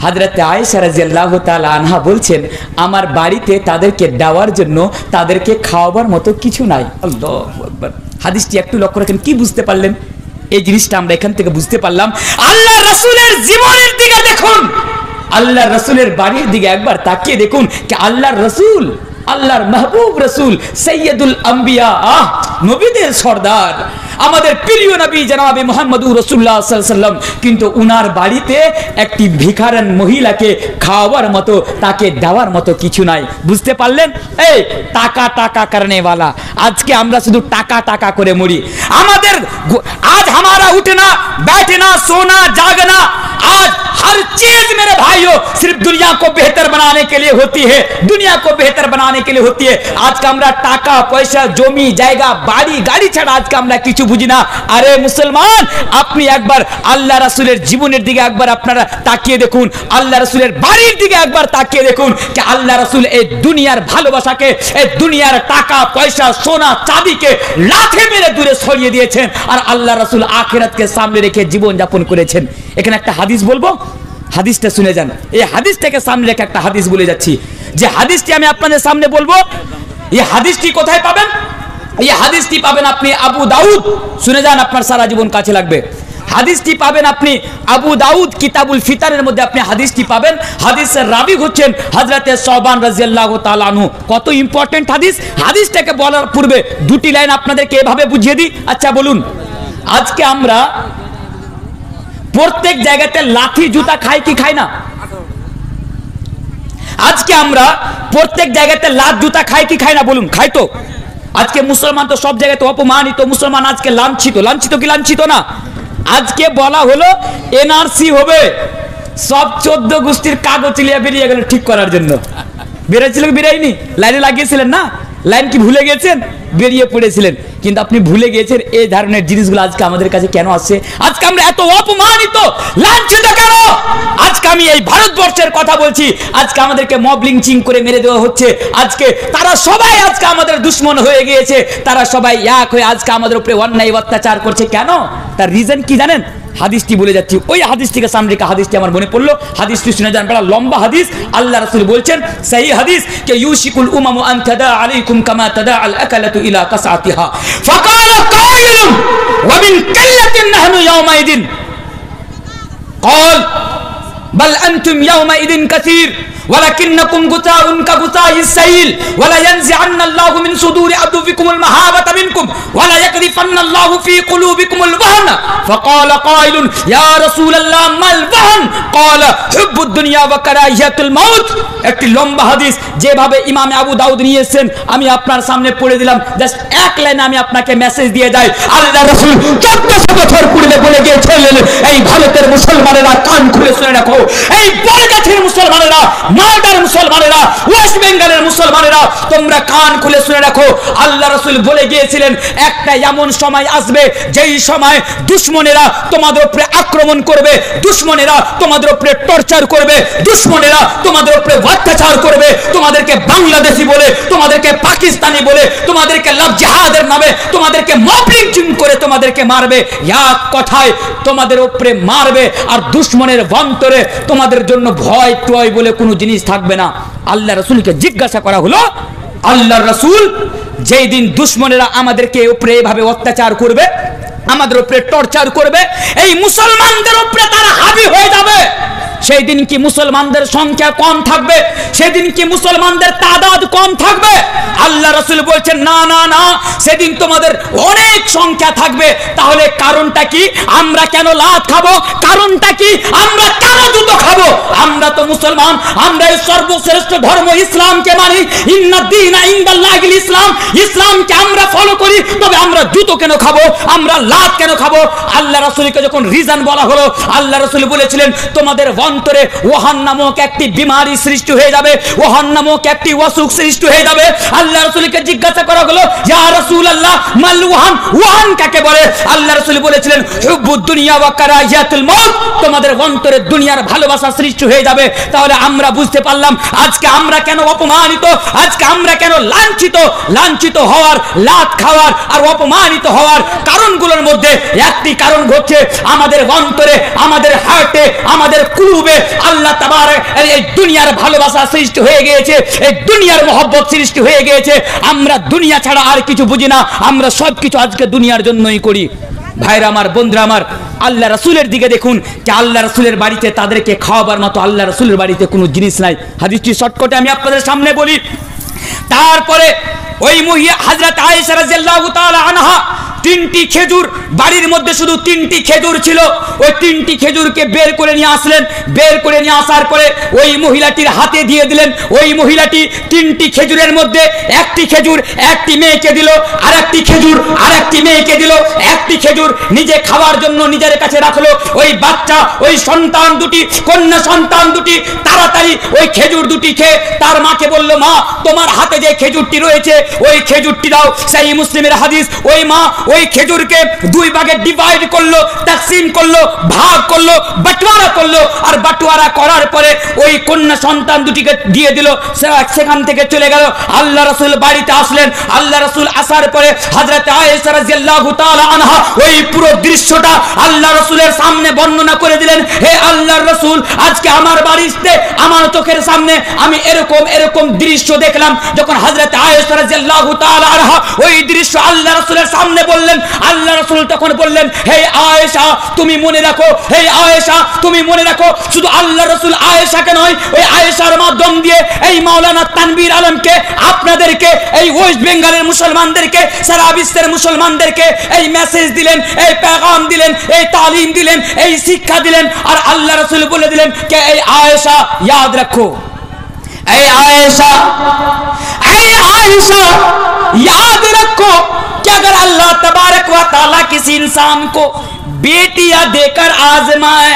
হযরত আয়েশা রাদিয়াল্লাহু তাআলা আনহা বলছেন, আমার বাড়িতে তাদেরকে দেওয়ার জন্য, তাদেরকে খাওয়াবার মতো কিছু নাই। আল্লাহু আকবার। হাদিসটি একটু লক্ষ্য রাখেন, কি বুঝতে পারলেন? এই জিনিসটা আমরা এখান থেকে বুঝতে পারলাম, আল্লাহ রাসূলের জীবনের দিকে দেখুন, আল্লাহ রাসূলের বাড়ির দিকে একবার তাকিয়ে দেখুন, কি আল্লাহর রাসূল, আল্লাহর মাহবুব রাসূল, সৈয়দুল আম্বিয়া, নবীদের সর্দার, আমাদের প্রিয় নবী জনাবে মুহাম্মদুর রাসূলুল্লাহ সাল্লাল্লাহু আলাইহি ওয়াসাল্লাম, কিন্তু উনার বাড়িতে একটি ভিখারান মহিলাকে খাওয়ার মতো, তাকে দেওয়ার মতো কিছু নাই। বুঝতে পারলেন? এই টাকা টাকা করনে वाला, আজকে আমরা শুধু টাকা টাকা করে মরি। আমাদের আজ হামারা উঠে না बैठना सोना जागना, आज हर चीज मेरे भाइयों सिर्फ दुनिया को बेहतर बनाने के लिए होती है, दुनिया को बेहतर बनाने के लिए होती है। आज का আমরা টাকা পয়সা জমি জায়গা বাড়ি গাড়ি ছাড়া আজকে আমরা কিছু বুঝি না। আরে মুসলমান, আপনি একবার আল্লাহ রাসূলের জীবনের দিকে একবার আপনারা তাকিয়ে দেখুন, আল্লাহ রাসূলের বাড়ির দিকে একবার তাকিয়ে দেখুন যে আল্লাহ রাসূল এই দুনিয়ার ভালোবাসাকে, এই দুনিয়ার টাকা পয়সা সোনা চাঁদিকে লাথি মেরে দূরে সরিয়ে দিয়েছেন, আর আল্লাহ রাসূল আখিরাতকে সামনে রেখে জীবন যাপন করেছেন। এখানে একটা হাদিস বলবো, হাদিসটা শুনে যান। এই হাদিসটাকে সামনে রেখে একটা হাদিস বলে যাচ্ছি, যে হাদিসটি আমি আপনাদের সামনে বলবো। এই হাদিসটি কোথায় পাবেন? এই হাদিসটি পাবেন আপনি আবু দাউদ, শুনে যান, আপনার সারা জীবন কাছে লাগবে। হাদিসটি পাবেন আপনি আবু দাউদ কিতাবুল ফিতারের মধ্যে আপনি হাদিসটি পাবেন। হাদিসের রাবি হচ্ছেন হযরতে সাওবান রাদিয়াল্লাহু তাআলা আনহু। কত ইম্পর্টেন্ট হাদিস। হাদিসটাকে বলার পূর্বে দুটি লাইন আপনাদেরকে এভাবে বুঝিয়ে দিই। আচ্ছা বলুন, আজকে আমরা প্রত্যেক জায়গাতে লাঠি জুতা খাই কি খাই না? আজকে আমরা প্রত্যেক জায়গাতে লাত জুতা খাই কি খাই না বলুন? খাই তো। আজকে মুসলমান তো সব জায়গাতে অপমানিত, মুসলমান আজকে লাঞ্ছিত। লাঞ্ছিত কি লাঞ্ছিত না? আজকে বলা হলো এনআরসি হবে, সব 14 গোষ্ঠীর কাগজ লিয়ে বেরিয়ে গেল ঠিক করার জন্য। বেরিয়েছিল কি বেরাইনি? লাইনে লাগিয়েছিলেন না? লাইন কি ভুলে গেছেন? বেরিয়ে পড়েছিলেন। কিন্তু আপনি ভুলে গিয়েছেন এই ধরনের জিনিসগুলো আজকে আমাদের কাছে কেন আসছে? আজকে আমরা এত অপমানিত লাঞ্ছিত কেন? আজকে আমি এই ভারতবর্ষের কথা বলছি, আজকে আমাদেরকে মব লিঞ্চিং করে মেরে দেওয়া হচ্ছে। আজকে তারা সবাই আজকে আমাদের দুশ্মন হয়ে গিয়েছে, তারা সবাই এক হয়ে আজকে আমাদের উপরে অন্যায় অত্যাচার করছে। কেন? তার রিজন কি জানেন? হাদিসটি বলে যাচ্ছি, ওই হাদিসটিকে সামনে রেখে হাদিসটি আমার মনে পড়লো। হাদিসটি শুনে যান, বড় লম্বা হাদিস। আল্লাহ রাসূল বলছেন সহি হাদিস কে ইউশিকুল উমামু আন তাদা আলাইকুম কামা তাদা আল আকালাতু ইলা কাসাতিহা ফাকালা কাইলুম ওয়া মিন কিল্লাতিন নাহনু ইয়াওমাইদিন ক্বাল বাল আনতুম ইয়াওমাইদিন কাসীর ولكنكم غثاء كغثاء السيل ولا ينزعن الله من صدور عدوكم المهابة منكم ولا يقذفن الله في قلوبكم الوهن فقال قائل يا رسول الله ما الوهن قال حب الدنيا وكراهية الموت। একটি লম্বা হাদিস যেভাবে ইমাম আবু দাউদ নিয়ে এসেছেন আমি আপনার সামনে পড়ে দিলাম। জাস্ট এক লাইনে আমি আপনাকে মেসেজ দিয়ে যাই। আল্লাহ রাসূল 1400 বছর পূর্বে বলে গিয়েছিলেন, এই ভারতের মুসলমানেরা কান খুলে শুনে রাখো, এই বরগাছির মুসলমানেরা, মালদার মুসলমানেরা, ওয়েস্ট বেঙ্গলের মুসলমানেরা, তোমরা কান খুলে শুনে রাখো। আল্লাহ রাসূল বলে গিয়েছিলেন একটা এমন সময় আসবে যেই সময় দুশমনেরা তোমাদের উপরে আক্রমণ করবে, দুশমনেরা তোমাদের উপরে টর্চার করবে, দুশমনেরা তোমাদের উপরে অত্যাচার করবে, তোমাদেরকে বাংলাদেশি বলে, তোমাদেরকে পাকিস্তানি বলে, তোমাদেরকে লাভ জিহাদের নামে তোমাদেরকে মব লিঞ্চিং করে তোমাদেরকে মারবে। এক কথায় তোমাদের উপরে মারবে, আর দুশমনের অন্তরে তোমাদের জন্য ভয় টয় বলে কোনো জিনিস থাকবে না। আল্লাহ রাসূলকে জিজ্ঞাসা করা হলো, আল্লাহ রাসূল যেই দিন দুশমনেরা আমাদেরকে উপরে এভাবে অত্যাচার করবে, আমাদের উপরে টর্চার করবে, এই মুসলমানদের উপরে তারা হাবি হয়ে যাবে, সেই দিন কি মুসলমানদের সংখ্যা কম থাকবে? সেদিন কি মুসলমানদের তাদাদ কম থাকবে? আল্লাহ রাসূল বলছেন না না না, সেদিন তোমাদের অনেক সংখ্যা থাকবে। তাহলে কারণটা কি? আমরা কেন লাত খাবো? কারণটা কি? আমরা কেন জুতো খাবো? আমরা তো মুসলমান, আমরা এই সর্বশ্রেষ্ঠ ধর্ম ইসলামকে মানি। ইন্নাদ-দীনা ইনদাল্লাহিল ইসলাম, ইসলামকে আমরা ফলো করি, তবে আমরা জুতো কেন খাবো? আমরা লাত কেন খাবো? আল্লাহ রাসূলকে যখন রিজন বলা হলো, আল্লাহ রাসূল বলেছিলেন তোমাদের অন্তরে ওহান নামক একটি বিমারি সৃষ্টি হয়ে যাবে, ওহান নামক একটি অসুখ সৃষ্টি হয়ে যাবে। আল্লাহ রাসূলকে জিজ্ঞাসা করা হলো ইয়া রাসূলুল্লাহ মাল ওহান, ওহান কাকে বলে? আল্লাহ রাসূল বলেছিলেন হুব্বুদ দুনিয়া ওয়া কারাহিয়াতুল মউত, তোমাদের অন্তরে দুনিয়ার ভালোবাসা সৃষ্টি হয়ে যাবে। তাহলে আমরা বুঝতে পারলাম আজকে আমরা কেন অপমানিত, আজকে আমরা কেন লাঞ্ছিত। লাঞ্ছিত হওয়ার, লাত খাওয়ার আর অপমানিত হওয়ার কারণগুলোর মধ্যে একটি কারণ ঘটছে আমাদের অন্তরে, আমাদের হার্টে, আমাদের কুলুবে আল্লাহ তাবারক এই দুনিয়ার ভালোবাসা সৃষ্টি হয়ে গিয়েছে, এই দুনিয়ার মহব্বত সৃষ্টি হয়ে গিয়েছে। আমরা দুনিয়া ছাড়া আর কিছু বুঝি না, আমরা সবকিছু আজকে দুনিয়ার জন্যই করি। ভাইরা আমার, বন্ধুরা আমার, আল্লাহ রাসূলের দিকে দেখুন যে আল্লাহ রাসূলের বাড়িতে তাদেরকে খাওয়াবার মতো আল্লাহ রাসূলের বাড়িতে কোনো জিনিস নাই। হাদিসটি শর্টকাটে আমি আপনাদের সামনে বলি। তারপরে ওই মহিলা হযরত আয়েশা রাদিয়াল্লাহু তাআলা আনহা তিনটি খেজুর, বাড়ির মধ্যে শুধু তিনটি খেজুর ছিল, ওই তিনটি খেজুরকে বের করে নিয়ে আসলেন। বের করে নিয়ে আসার পরে ওই মহিলাটির হাতে দিয়ে দিলেন। ওই মহিলাটি তিনটি খেজুরের মধ্যে একটি খেজুর একটি মেয়েকে দিল, আর একটি খেজুর আর একটি মেয়েকে দিল, একটি খেজুর নিজে খাওয়ার জন্য নিজের কাছে রাখলো। ওই বাচ্চা, ওই সন্তান দুটি, কন্যা সন্তান দুটি তাড়াতাড়ি ওই খেজুর দুটি খেয়ে তার মাকে বলল, মা তোমার হাতে যে খেজুরটি রয়েছে ওই খেজুরটি দাও। সেই মুসলিমের হাদিস। ওই মা ওই খেজুরকে দুই ভাগে ডিভাইড করলো, তাকসিম করলো, ভাগ করলো, বাটোয়ারা করলো। আর বাটোয়ারা করার পরে ওই কন্যা সন্তান দুটিকে দিয়ে দিল। সেখান থেকে চলে গেল। আল্লাহ রাসূল বাড়িতে আসলেন। আল্লাহ রাসূল আসার পরে হযরত আয়েশা রাদিয়াল্লাহু তাআলা আনহা ওই পুরো দৃশ্যটা আল্লাহ রাসূলের সামনে বর্ণনা করে দিলেন। হে আল্লাহর রাসূল, আজকে আমার বাড়িতে আমার চোখের সামনে আমি এরকম দৃশ্য দেখলাম। যখন হযরত আয়েশা রাদিয়াল্লাহু তাআলা আনহা ওই দৃশ্য আল্লাহ রাসূলের সামনে বললেন, আল্লাহ রাসূল তখন বললেন, হে আয়েশা তুমি মনে রাখো, হে আয়েশা তুমি মনে রাখো। শুধু আল্লাহ রাসূল আয়েশাকে নয়, ওই আয়েশার মাধ্যম দিয়ে এই মাওলানা তানভীর আলমকে, আপনাদেরকে, এই ওয়েস্ট বেঙ্গলের মুসলমানদেরকে, সারা বিশ্বের মুসলমানদেরকে এই মেসেজ দিলেন, এই পেগাম দিলেন, এই তালিম দিলেন, এই শিক্ষা দিলেন। আর আল্লাহ রাসূল বলে দিলেন কে এই আয়েশা याद रखो, ऐ आयशा याद रखो कि अगर अल्लाह तबारक व तआला किसी इंसान को बेटियां देकर आजमाए,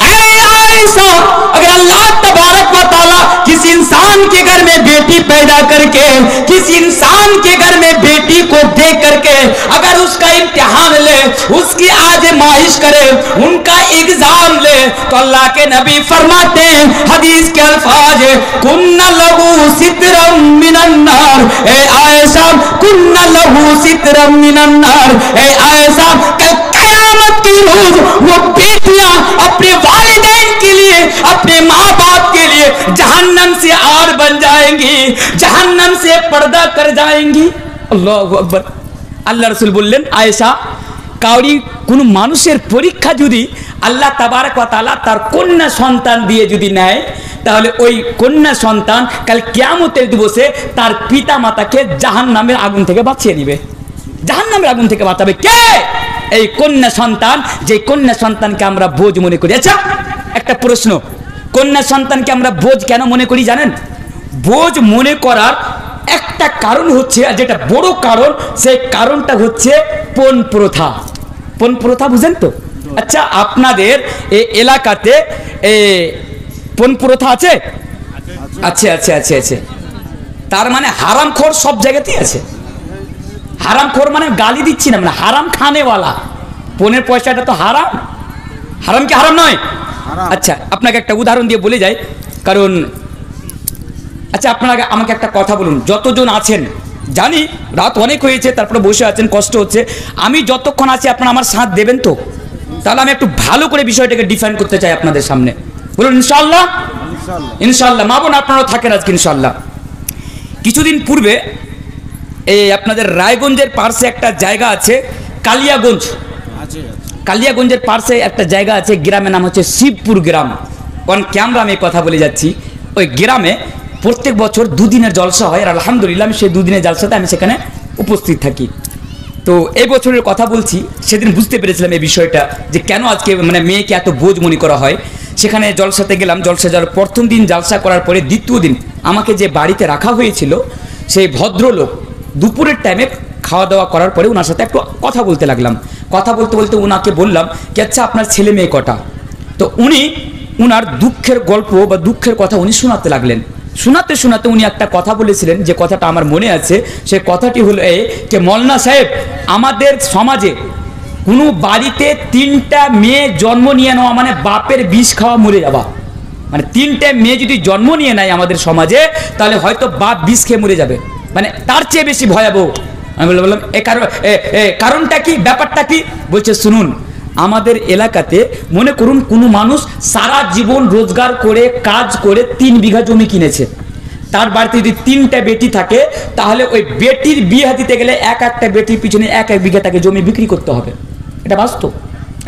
आयशा अगर अल्लाह तबारक व तआला किसी इंसान के घर में बेटी पैदा करके, किसी इंसान के घर में बेटी को दे करके अगर उसका इम्तिहान ले, उसकी आजमाइश करे, उनका एग्जाम ले, तो अल्लाह के नबी फरमाते हैं हदीस के अल्फाज है, कुन्ना लहू सितरम मिनन नार, ए आयशा कुन्ना लहू सितरम मिनन नार। ए आयशा कल क़यामत की रोज वो बेटियां अपने वालिदैन के लिए, अपने माँ बाप के लिए जहन्नम से आर बन जाएंगी, जहन्नम से पर्दा कर जाएंगी। अल्लाहु अकबर। আল্লাহ রাসূল বললেন, আয়েশা কাউরি কোনো মানুষের পরীক্ষা যদি আল্লাহ তাবারক ওয়া তাআলা তার কন্যা সন্তান দিয়ে যদি নেয়, তাহলে ওই কন্যা সন্তান কাল কিয়ামতের দিবসে তার পিতা মাতাকে জাহান্নামের আগুন থেকে বাঁচিয়ে নেবে। জাহান্নামের আগুন থেকে বাঁচাবে কে? এই কন্যা সন্তান, যে কন্যা সন্তানকে আমরা বোঝ মনে করি। আচ্ছা একটা প্রশ্ন, কন্যা সন্তানকে আমরা বোঝ কেন মনে করি জানেন? বোঝ মনে করার একটা কারণ হচ্ছে, আর যেটা বড় কারণ, সেই কারণটা হচ্ছে পণ প্রথা। পণ প্রথা বুঝেন তো? আচ্ছা আপনাদের এই এলাকাতে পণ প্রথা আছে? আচ্ছা আচ্ছা আচ্ছা আচ্ছা। তার মানে হারামখোর সব জায়গাতেই আছে। হারামখোর মানে গালি দিচ্ছি না, মানে হারাম খানেওয়ালা। পণের পয়সাটা তো হারাম। হারাম কি হারাম নয়? আচ্ছা আপনাকে একটা উদাহরণ দিয়ে বলে যাই, কারণ আচ্ছা আপনারা আমাকে একটা কথা বলুন, যতজন আছেন, জানি রাত অনেক হয়েছে তারপরে বসে আছেন, কষ্ট হচ্ছে, আমি যতক্ষণ আছি আপনারা আমার সাথ দেবেন তো? তাহলে আমি একটু ভালো করে বিষয়টাকে ডিফাইন করতে চাই আপনাদের সামনে। বলুন ইনশাআল্লাহ। ইনশাআল্লাহ মা বোন আপনারাও থাকেন আজকে ইনশাআল্লাহ। কিছুদিন পূর্বে এই আপনাদের রায়গঞ্জের পার্শ্বে একটা জায়গা আছে কালিয়াগঞ্জ, কালিয়াগঞ্জের পার্শ্বে একটা জায়গা আছে, গ্রামের নাম হচ্ছে শিবপুর গ্রাম। অন ক্যামেরা আমি কথা বলে যাচ্ছি। ওই গ্রামে প্রত্যেক বছর দুদিনের জলসা হয়, আর আলহামদুলিল্লাহ আমি সেই দুদিনের জলসাতে আমি সেখানে উপস্থিত থাকি। তো এই বছরের কথা বলছি, সেদিন বুঝতে পেরেছিলাম এই বিষয়টা, যে কেন আজকে মানে মেয়েকে এত বোঝ মনে করা হয়। সেখানে জলসাতে গেলাম, জলসা যাওয়ার প্রথম দিন জলসা করার পরে দ্বিতীয় দিন আমাকে যে বাড়িতে রাখা হয়েছিল, সেই ভদ্রলোক দুপুরের টাইমে খাওয়া দাওয়া করার পরে ওনার সাথে একটু কথা বলতে লাগলাম। কথা বলতে বলতে ওনাকে বললাম কি আচ্ছা আপনার ছেলে মেয়ে কটা? তো উনি ওনার দুঃখের গল্প বা দুঃখের কথা উনি শোনাতে লাগলেন। শোনাতে শোনাতে উনি একটা কথা বলেছিলেন, যে কথাটা আমার মনে আছে। সেই কথাটি হলো এই যে, মৌলানা সাহেব আমাদের সমাজে কোনো বাড়িতে 3টা মেয়ে জন্ম নিয়ে নেওয়া মানে বাপের বিষ খাওয়া মরে যাওয়া। মানে 3টে মেয়ে যদি জন্ম নিয়ে নেয় আমাদের সমাজে, তাহলে হয়তো বাপ বিষ খেয়ে মরে যাবে, মানে তার চেয়ে বেশি ভয়াবহ। আমি বললাম কারণটা কি, ব্যাপারটা কি? বলছে শুনুন, আমাদের এলাকাতে মনে করুন কোনো মানুষ সারা জীবন রোজগার করে কাজ করে 3 বিঘা জমি কিনেছে, তার বাড়িতে যদি 3টা বেটি থাকে, তাহলে ওই বেটির বিয়ে দিতে গেলে একটা বেটির পিছনে 1 বিঘা তাকে জমি বিক্রি করতে হবে। এটা বাস্তব,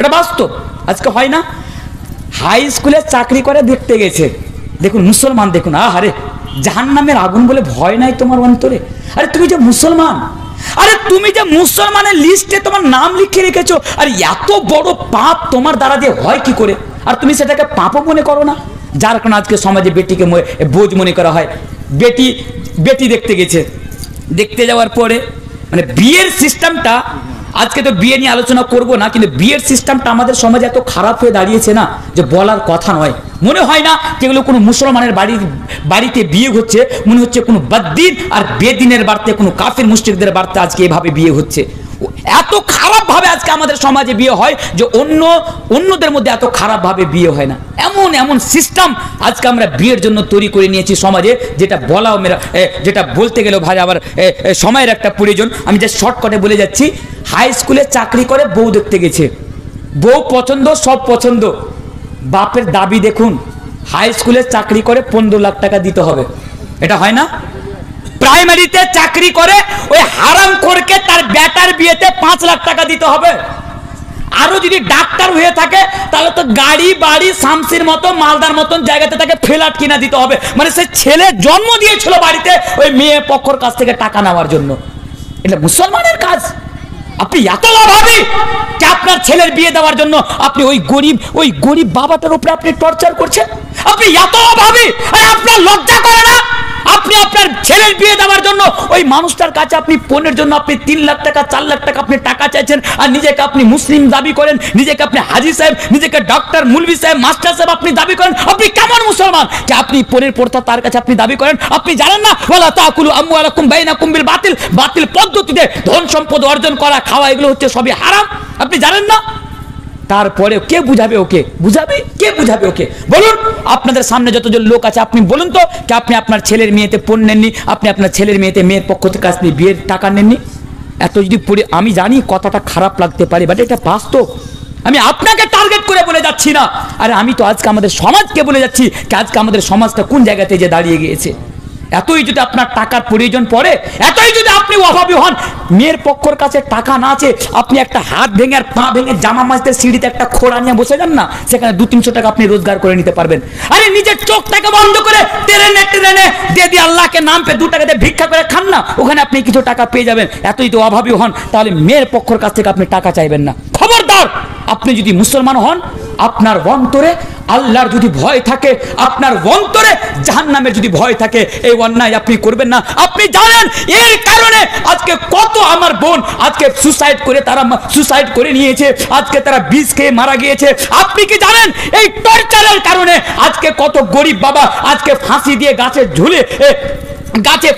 এটা বাস্তব। আজকে হয় না? হাই স্কুলে চাকরি করে দেখতে গেছে, দেখুন মুসলমান, দেখুন আহারে জাহান্নামের আগুন বলে ভয় নাই তোমার অন্তরে? আরে তুমি যে মুসলমান, আরে তুমি যে মুসলমানের লিস্টে তোমার নাম লিখে রেখেছো, আর এত বড় পাপ তোমার দ্বারা যে হয় কি করে, আর তুমি সেটাকে পাপও মনে করো না? যার কারণে আজকে সমাজে বেটিকে বোঝ মনে করা হয়। বেটি দেখতে গেছে, দেখতে যাওয়ার পরে মানে বিয়ের সিস্টেমটা, আজকে তো বিয়ে নিয়ে আলোচনা করব না, কিন্তু বিয়ের সিস্টেমটা আমাদের সমাজে এত খারাপ হয়ে দাঁড়িয়েছে না যে বলার কথা নয়। মনে হয় না যেগুলো কোনো মুসলমানের বাড়িতে বিয়ে হচ্ছে, মনে হচ্ছে কোনো বদ্দিন আর বেদিনের বাড়িতে, কোনো কাফির মুশরিকদের বাড়িতে আজকে এভাবে বিয়ে হচ্ছে। এত খারাপ ভাবে আজকে আমাদের সমাজে বিয়ে হয় যে অন্যদের মধ্যে এত খারাপ ভাবে বিয়ে হয় না। এমন এমন সিস্টেম আজকে আমরা বিয়ের জন্য তৈরি করে নিয়েছি সমাজে, যেটা বলতে গেলেও ভাই আবার সময়ের একটা প্রয়োজন। আমি যে শর্টকাটে বলে যাচ্ছি, হাই স্কুলে চাকরি করে বউ দেখতে গেছে, বউ পছন্দ, সব পছন্দ, বাপের দাবি দেখুন হাই স্কুলে চাকরি করে 15 লাখ টাকা দিতে হবে। এটা হয় না? প্রাইমারিতে চাকরি করে ওই হারামখোরকে তার বেটার বিয়েতে 5 লাখ টাকা দিতে হবে। আরো যদি ডাক্তার হয়ে থাকে তাহলে তো গাড়ি বাড়ি শামসির মতো মালদার মতন জায়গাতে তাকে ফ্ল্যাট কিনা দিতে হবে। মানে সে ছেলে জন্ম দিয়েছিল বাড়িতে ওই মেয়ে পক্ষর কাছ থেকে টাকা নেওয়ার জন্য। এটা মুসলমানের কাজ? আপনি এত অভাবী যে আপনার ছেলের বিয়ে দেওয়ার জন্য আপনি ওই গরিব বাবাটার উপরে আপনি টর্চার করছেন? আপনি এত অভাবী, আর আপনার লজ্জা করে না? আপনি আপনার ছেলের বিয়ে দেওয়ার জন্য ওই মানুষটার কাছে আপনি পণের জন্য আপনি 3 লাখ টাকা 4 লাখ টাকা আপনি টাকা চাইছেন, আর নিজেকে আপনি মুসলিম দাবি করেন, নিজেকে আপনি হাজি সাহেব, নিজেকে ডক্টর, মুলবি সাহেব, মাস্টার সাহেব আপনি দাবি করেন। আপনি কেমন মুসলমান যে আপনি পণের পড়তা তার কাছে আপনি দাবি করেন? আপনি জানেন না ওয়ালা তাকুলু আমওয়ালাকুম বাইনাকুম বিল বাতিল পদ্ধতিতে ধন সম্পদ অর্জন করা, খাওয়া, এগুলো হচ্ছে সবই হারাম? আপনি জানেন না? তারপরে কে বুঝাবে ওকে? কে বুঝাবে ওকে? বলুন, আপনাদের সামনে যতজন লোক আছে আপনি বলুন তো, কি আপনি আপনার ছেলের মেয়েতে পণ নেননি? আপনি আপনার ছেলের মেয়েতে মেয়ের পক্ষ থেকে আপনি বিয়ের টাকা নেননি? এত যদি আমি জানি কথাটা খারাপ লাগতে পারে, বাট এটা বাস্তব। আমি আপনাকে টার্গেট করে বলে যাচ্ছি না, আরে আমি তো আজকে আমাদের সমাজকে বলে যাচ্ছি যে আজকে আমাদের সমাজটা কোন জায়গাতে যে দাঁড়িয়ে গিয়েছে। এতই যদি আপনার টাকার প্রয়োজন পড়ে, এতই যদি আপনি অভাবী হন, মেয়ের পক্ষর কাছে টাকা না আছে, আপনি একটা হাত ভেঙে আর পা ভেঙে জামা মাজতে সিঁড়িতে একটা খোড়া নিয়ে বসে যান না, সেখানে 200-300 টাকা আপনি রোজগার করে নিতে পারবেন। আরে নিজের চোখটাকে বন্ধ করে ট্রেনে দিয়ে আল্লাহকে নাম পে 2 টাকা দিয়ে ভিক্ষা করে খান না, ওখানে আপনি কিছু টাকা পেয়ে যাবেন। এতই তো অভাবী হন, তাহলে মেয়ের পক্ষর কাছ থেকে আপনি টাকা চাইবেন না। খবরদার, আপনি যদি মুসলমান হন, আপনার অন্তরে আল্লাহর যদি ভয় থাকে, আপনার অন্তরে জাহান্নামের যদি ভয় থাকে, এই অন্যায় আপনি করবেন না। আপনি জানেন এর কারণে আজকে কত আমার বোন আজকে সুসাইড করে নিয়েছে, আজকে তারা বিষ খেয়ে মারা গিয়েছে। আপনি কি জানেন এই টর্চারের কারণে আজকে কত গরিব বাবা আজকে ফাঁসি দিয়ে গাছে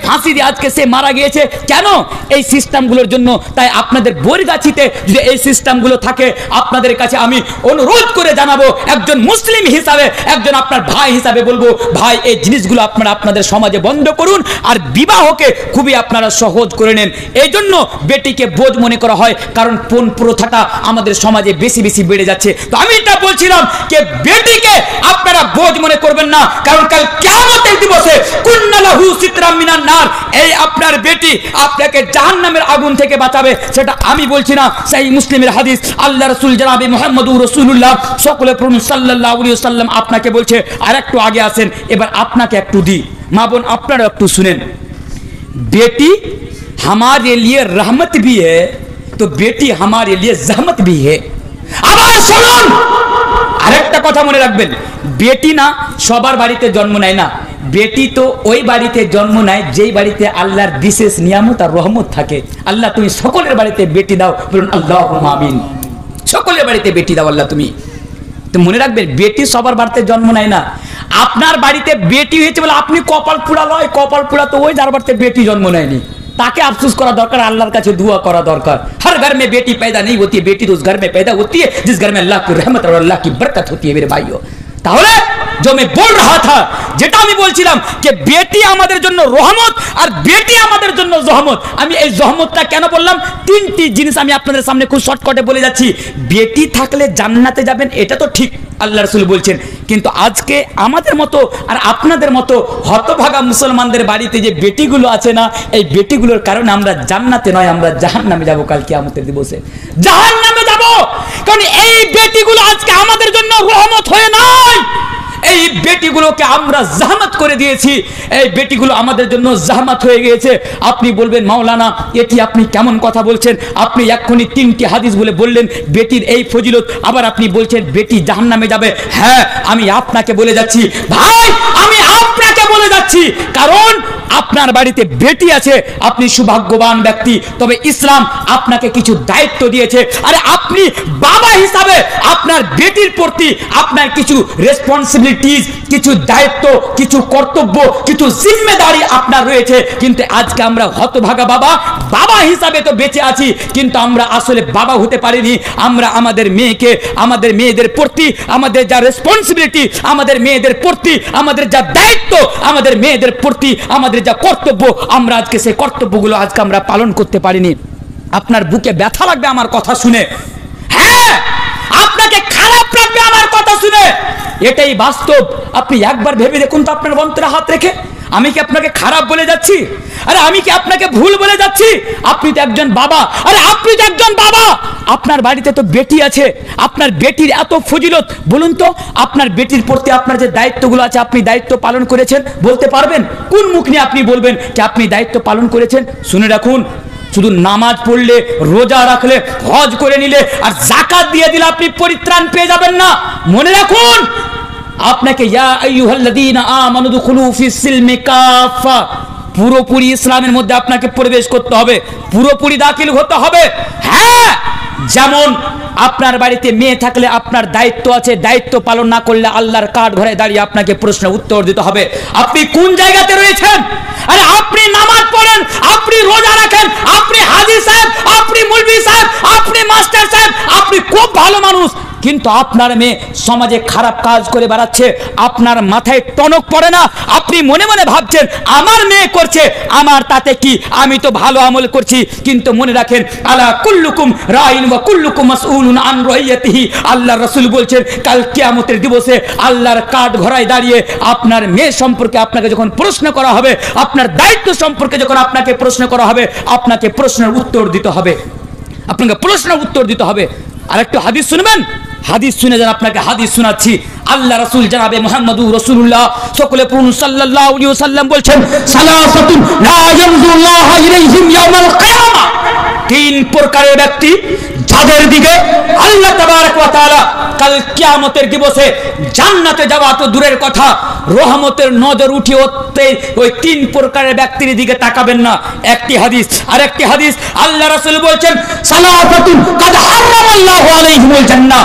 ফাঁসি দিয়ে আজকে সে মারা গিয়েছে? কেন? এই সিস্টেমগুলোর জন্য। তাই আপনাদের বরগাছিতে যদি এই সিস্টেমগুলো থাকে, আপনাদের কাছে আমি অনুরোধ করে জানাবো, একজন মুসলিম হিসাবে, একজন আপনার ভাই হিসাবে বলবো, ভাই এই জিনিসগুলো আপনারা আপনাদের সমাজে বন্ধ করুন, আর বিবাহকে খুবই আপনারা সহজ করে নেন। এই জন্য বেটিকে বোঝ মনে করা হয়, কারণ পণ প্রথাটা আমাদের সমাজে বেশি বেশি বেড়ে যাচ্ছে। তো আমি এটা বলছিলাম যে বেটিকে আপনারা বোঝ মনে করবেন না, কারণ কাল কিয়ামতের দিবসে কুন্নালাহু সিতরাম মিনান নার, এই আপনার বেটি আপনাকে জাহান্নামের আগুন থেকে বাঁচাবে। সেটা আমি বলছি না, সেই মুসলিমের হাদিস, আল্লাহ রাসূল জনাবে মুহাম্মদুর রাসূলুল্লাহ সকলে পড়ুন সাল্লাল্লাহু আলাইহি ওয়াসাল্লাম আপনাকে বলছে। আর একটু আগে আসেন, এবার আপনাকে একটু দিই, মা বোন আপনারা একটু শুনেন। बेटी हमारे लिए रहमत भी है तो बेटी हमारे लिए जहमत भी है। আবার শুনুন, আরেকটা কথা মনে রাখবেন, বেটি না সবার বাড়িতে জন্ম নেয় না, বেটি তো ওই বাড়িতে জন্ম নেয় যেই বাড়িতে আল্লাহর বিশেষ নিয়ামত আর রহমত থাকে। আল্লাহ তুমি সকলের বাড়িতে বেটি দাও, বলুন আল্লাহুম্মা আমিন। সকলের বাড়িতে বেটি দাও আল্লাহ তুমি। তো মনে রাখবেন, বেটি সবার বাড়িতে জন্ম নেয় না। আপনার বাড়িতে বেটি হয়েছে বলে আপনি কপাল পুরা লয়, কপাল পুরা তো ওই যার বাড়িতে বেটি জন্ম নেয়নি, ताकि अफसोस करा दरकार, अल्लाहर काछे दुआ करा दरकार। हर घर में बेटी पैदा नहीं होती है, बेटी तो उस घर में पैदा होती है जिस घर में अल्लाह की रहमत और अल्लाह की बरकत होती है। मेरे भाइयों, তাহলে जो मैं बोल रहा था, যেটা আমি বলছিলাম যে বেটি আমাদের জন্য রহমত আর বেটি আমাদের জন্য জহমত। আমি এই জহমতটা কেন বললাম, তিনটি জিনিস আমি আপনাদের সামনে খুব শর্টকাটে বলে যাচ্ছি। বেটি থাকলে জান্নাতে যাবেন, এটা তো ঠিক আল্লাহ রাসূল বলছেন, কিন্তু আজকে আমাদের মতো আর আপনাদের মতো হতভাগা মুসলমানদের বাড়িতে যে বেটিগুলো আছে না, এই বেটিগুলোর কারণে আমরা জান্নাতে নয় আমরা জাহান্নামে যাব। কাল কিয়ামতের দিবসে জাহান্নামে যাব, কারণ এই বেটিগুলো আজকে আমাদের জন্য রহমত হয়ে নয়, এই বেটিগুলোকে আমরা জাহমাত করে দিয়েছি, এই বেটিগুলো আমাদের জন্য জাহমাত হয়ে গিয়েছে। আপনি বলবেন মাওলানা এটি আপনি কেমন কথা বলছেন, আপনি এক্ষুনি 3টি হাদিস বলে বললেন বেটির এই ফজিলত, আবার আপনি বলছেন বেটি জাহান্নামে যাবে। হ্যাঁ, আমি আপনাকে বলে যাচ্ছি ভাই, আমি আপনাকে বলে যাচ্ছি, কারণ আপনার বাড়িতে বেটি আছে, আপনি সৌভাগ্যবান ব্যক্তি। তবে ইসলাম আপনাকে কিছু দায়িত্ব দিয়েছে। আরে আপনি বাবা হিসাবে আপনার বেটির প্রতি আপনার কিছু রেসপন্সিবিলিটিস, কিছু দায়িত্ব, কিছু কর্তব্য, কিছু জিম্মেদারি আপনার রয়েছে। কিন্তু আজকে আমরা হতভাগা বাবা, বাবা হিসাবে তো বেঁচে আছি, কিন্তু আমরা আসলে বাবা হতে পারিনি। আমরা আমাদের মেয়েকে, আমাদের মেয়েদের প্রতি আমাদের যা রেসপন্সিবিলিটি, আমাদের মেয়েদের প্রতি আমাদের যা দায়িত্ব, আমাদের মেয়েদের প্রতি আমাদের যা কর্তব্য, আমরা আজকে সেই কর্তব্যগুলো আজকে আমরা পালন করতে পারিনি। আপনার বুকে ব্যথা লাগবে আমার কথা শুনে, হ্যাঁ আপনাকে খারাপ লাগবে আমার কথা শুনে, এটাই বাস্তব। আপনি একবার ভেবে দেখুন তো আপনার অন্তরে হাত রেখে, আমি কি আপনাকে খারাপ বলে যাচ্ছি? আরে আমি কি আপনাকে ভুল বলে যাচ্ছি? আপনি তো একজন বাবা, আরে আপনি তো একজন বাবা, আপনার বাড়িতে তো বেটি আছে, আপনার বেটির এত ফজিলত, বলুন তো আপনার বেটির প্রতি আপনার যে দায়িত্বগুলো আছে আপনি দায়িত্ব পালন করেছেন? বলতে পারবেন? কোন মুখ নিয়ে আপনি বলবেন যে আপনি দায়িত্ব পালন করেছেন? শুনে রাখুন, শুধু নামাজ পড়লে, রোজা রাখলে, হজ করে নিলে আর যাকাত দিয়ে দিলে আপনি পরিত্রাণ পেয়ে যাবেন না। মনে রাখুন, আপনাকে ইয়া আইয়ুহাল্লাযীনা আমানু দুখুলু ফিস সিলমি কাফা, পুরোপুরি ইসলামের মধ্যে আপনাকে প্রবেশ করতে হবে, পুরোপুরি দাখিল হতে হবে। হ্যাঁ, যেমন আপনার বাড়িতে মেয়ে থাকলে আপনার দায়িত্ব আছে, দায়িত্ব পালন না করলে আল্লাহর কাঠ ঘরে দাঁড়িয়ে আপনাকে প্রশ্ন উত্তর দিতে হবে। আপনি কোন জায়গাতে রয়েছেন? আরে আপনি নামাজ পড়েন, আপনি রোজা রাখেন, আপনি হাজী সাহেব, আপনি মুলবি সাহেব, আপনি মাস্টার সাহেব, আপনি খুব ভালো মানুষ, কিন্তু আপনার মেয়ে সমাজে খারাপ কাজ করে বেড়াচ্ছে, আপনার মাথায় টনক পড়ে না। আপনি মনে মনে ভাবছেন আমার মেয়ে করছে, আমার তাতে কি, আমি তো ভালো আমল করছি। কিন্তু মনে রাখেন, আলা কুল্লুকুম রাইন ওয়া কুল্লুকুম মাসউলুন আন রাইয়াতিহি, আল্লাহ রাসূল বলছেন কাল কিয়ামতের দিবসে আল্লাহর কাঠ ঘরায় দাঁড়িয়ে আপনার মেয়ে সম্পর্কে আপনাকে যখন প্রশ্ন করা হবে, আপনার দায়িত্ব সম্পর্কে যখন আপনাকে প্রশ্ন করা হবে, আপনাকে প্রশ্নের উত্তর দিতে হবে, আপনাকে প্রশ্নের উত্তর দিতে হবে। আরেকটু হাদিস শুনবেন, হাদিস শুনে যান, আপনাকে হাদিস শোনাচ্ছি। আল্লাহ রাসূল জনাবে মুহাম্মদুর রাসূলুল্লাহ সকলে পড়ুন সাল্লাল্লাহু আলাইহি ওয়াসাল্লাম বলছেন, সালাসাতুন লা ইয়ানজুরুল্লাহু ইলাইহিম ইয়াউমাল কিয়ামা, 3 প্রকারের ব্যক্তি যাদের দিকে আল্লাহ তাবারক ওয়া তাআলা কাল কিয়ামতের দিবসে জান্নাতে যাওয়া তো দূরের কথা, রহমতের নজর উঠে উঠতে ওই 3 প্রকারের ব্যক্তির দিকে তাকাবেন না। একটি হাদিস, আরেকটি হাদিস আল্লাহ রাসূল বলছেন সালাসাতুন কাদ হারামাল্লাহু আলাইহিমুল জান্নাহ,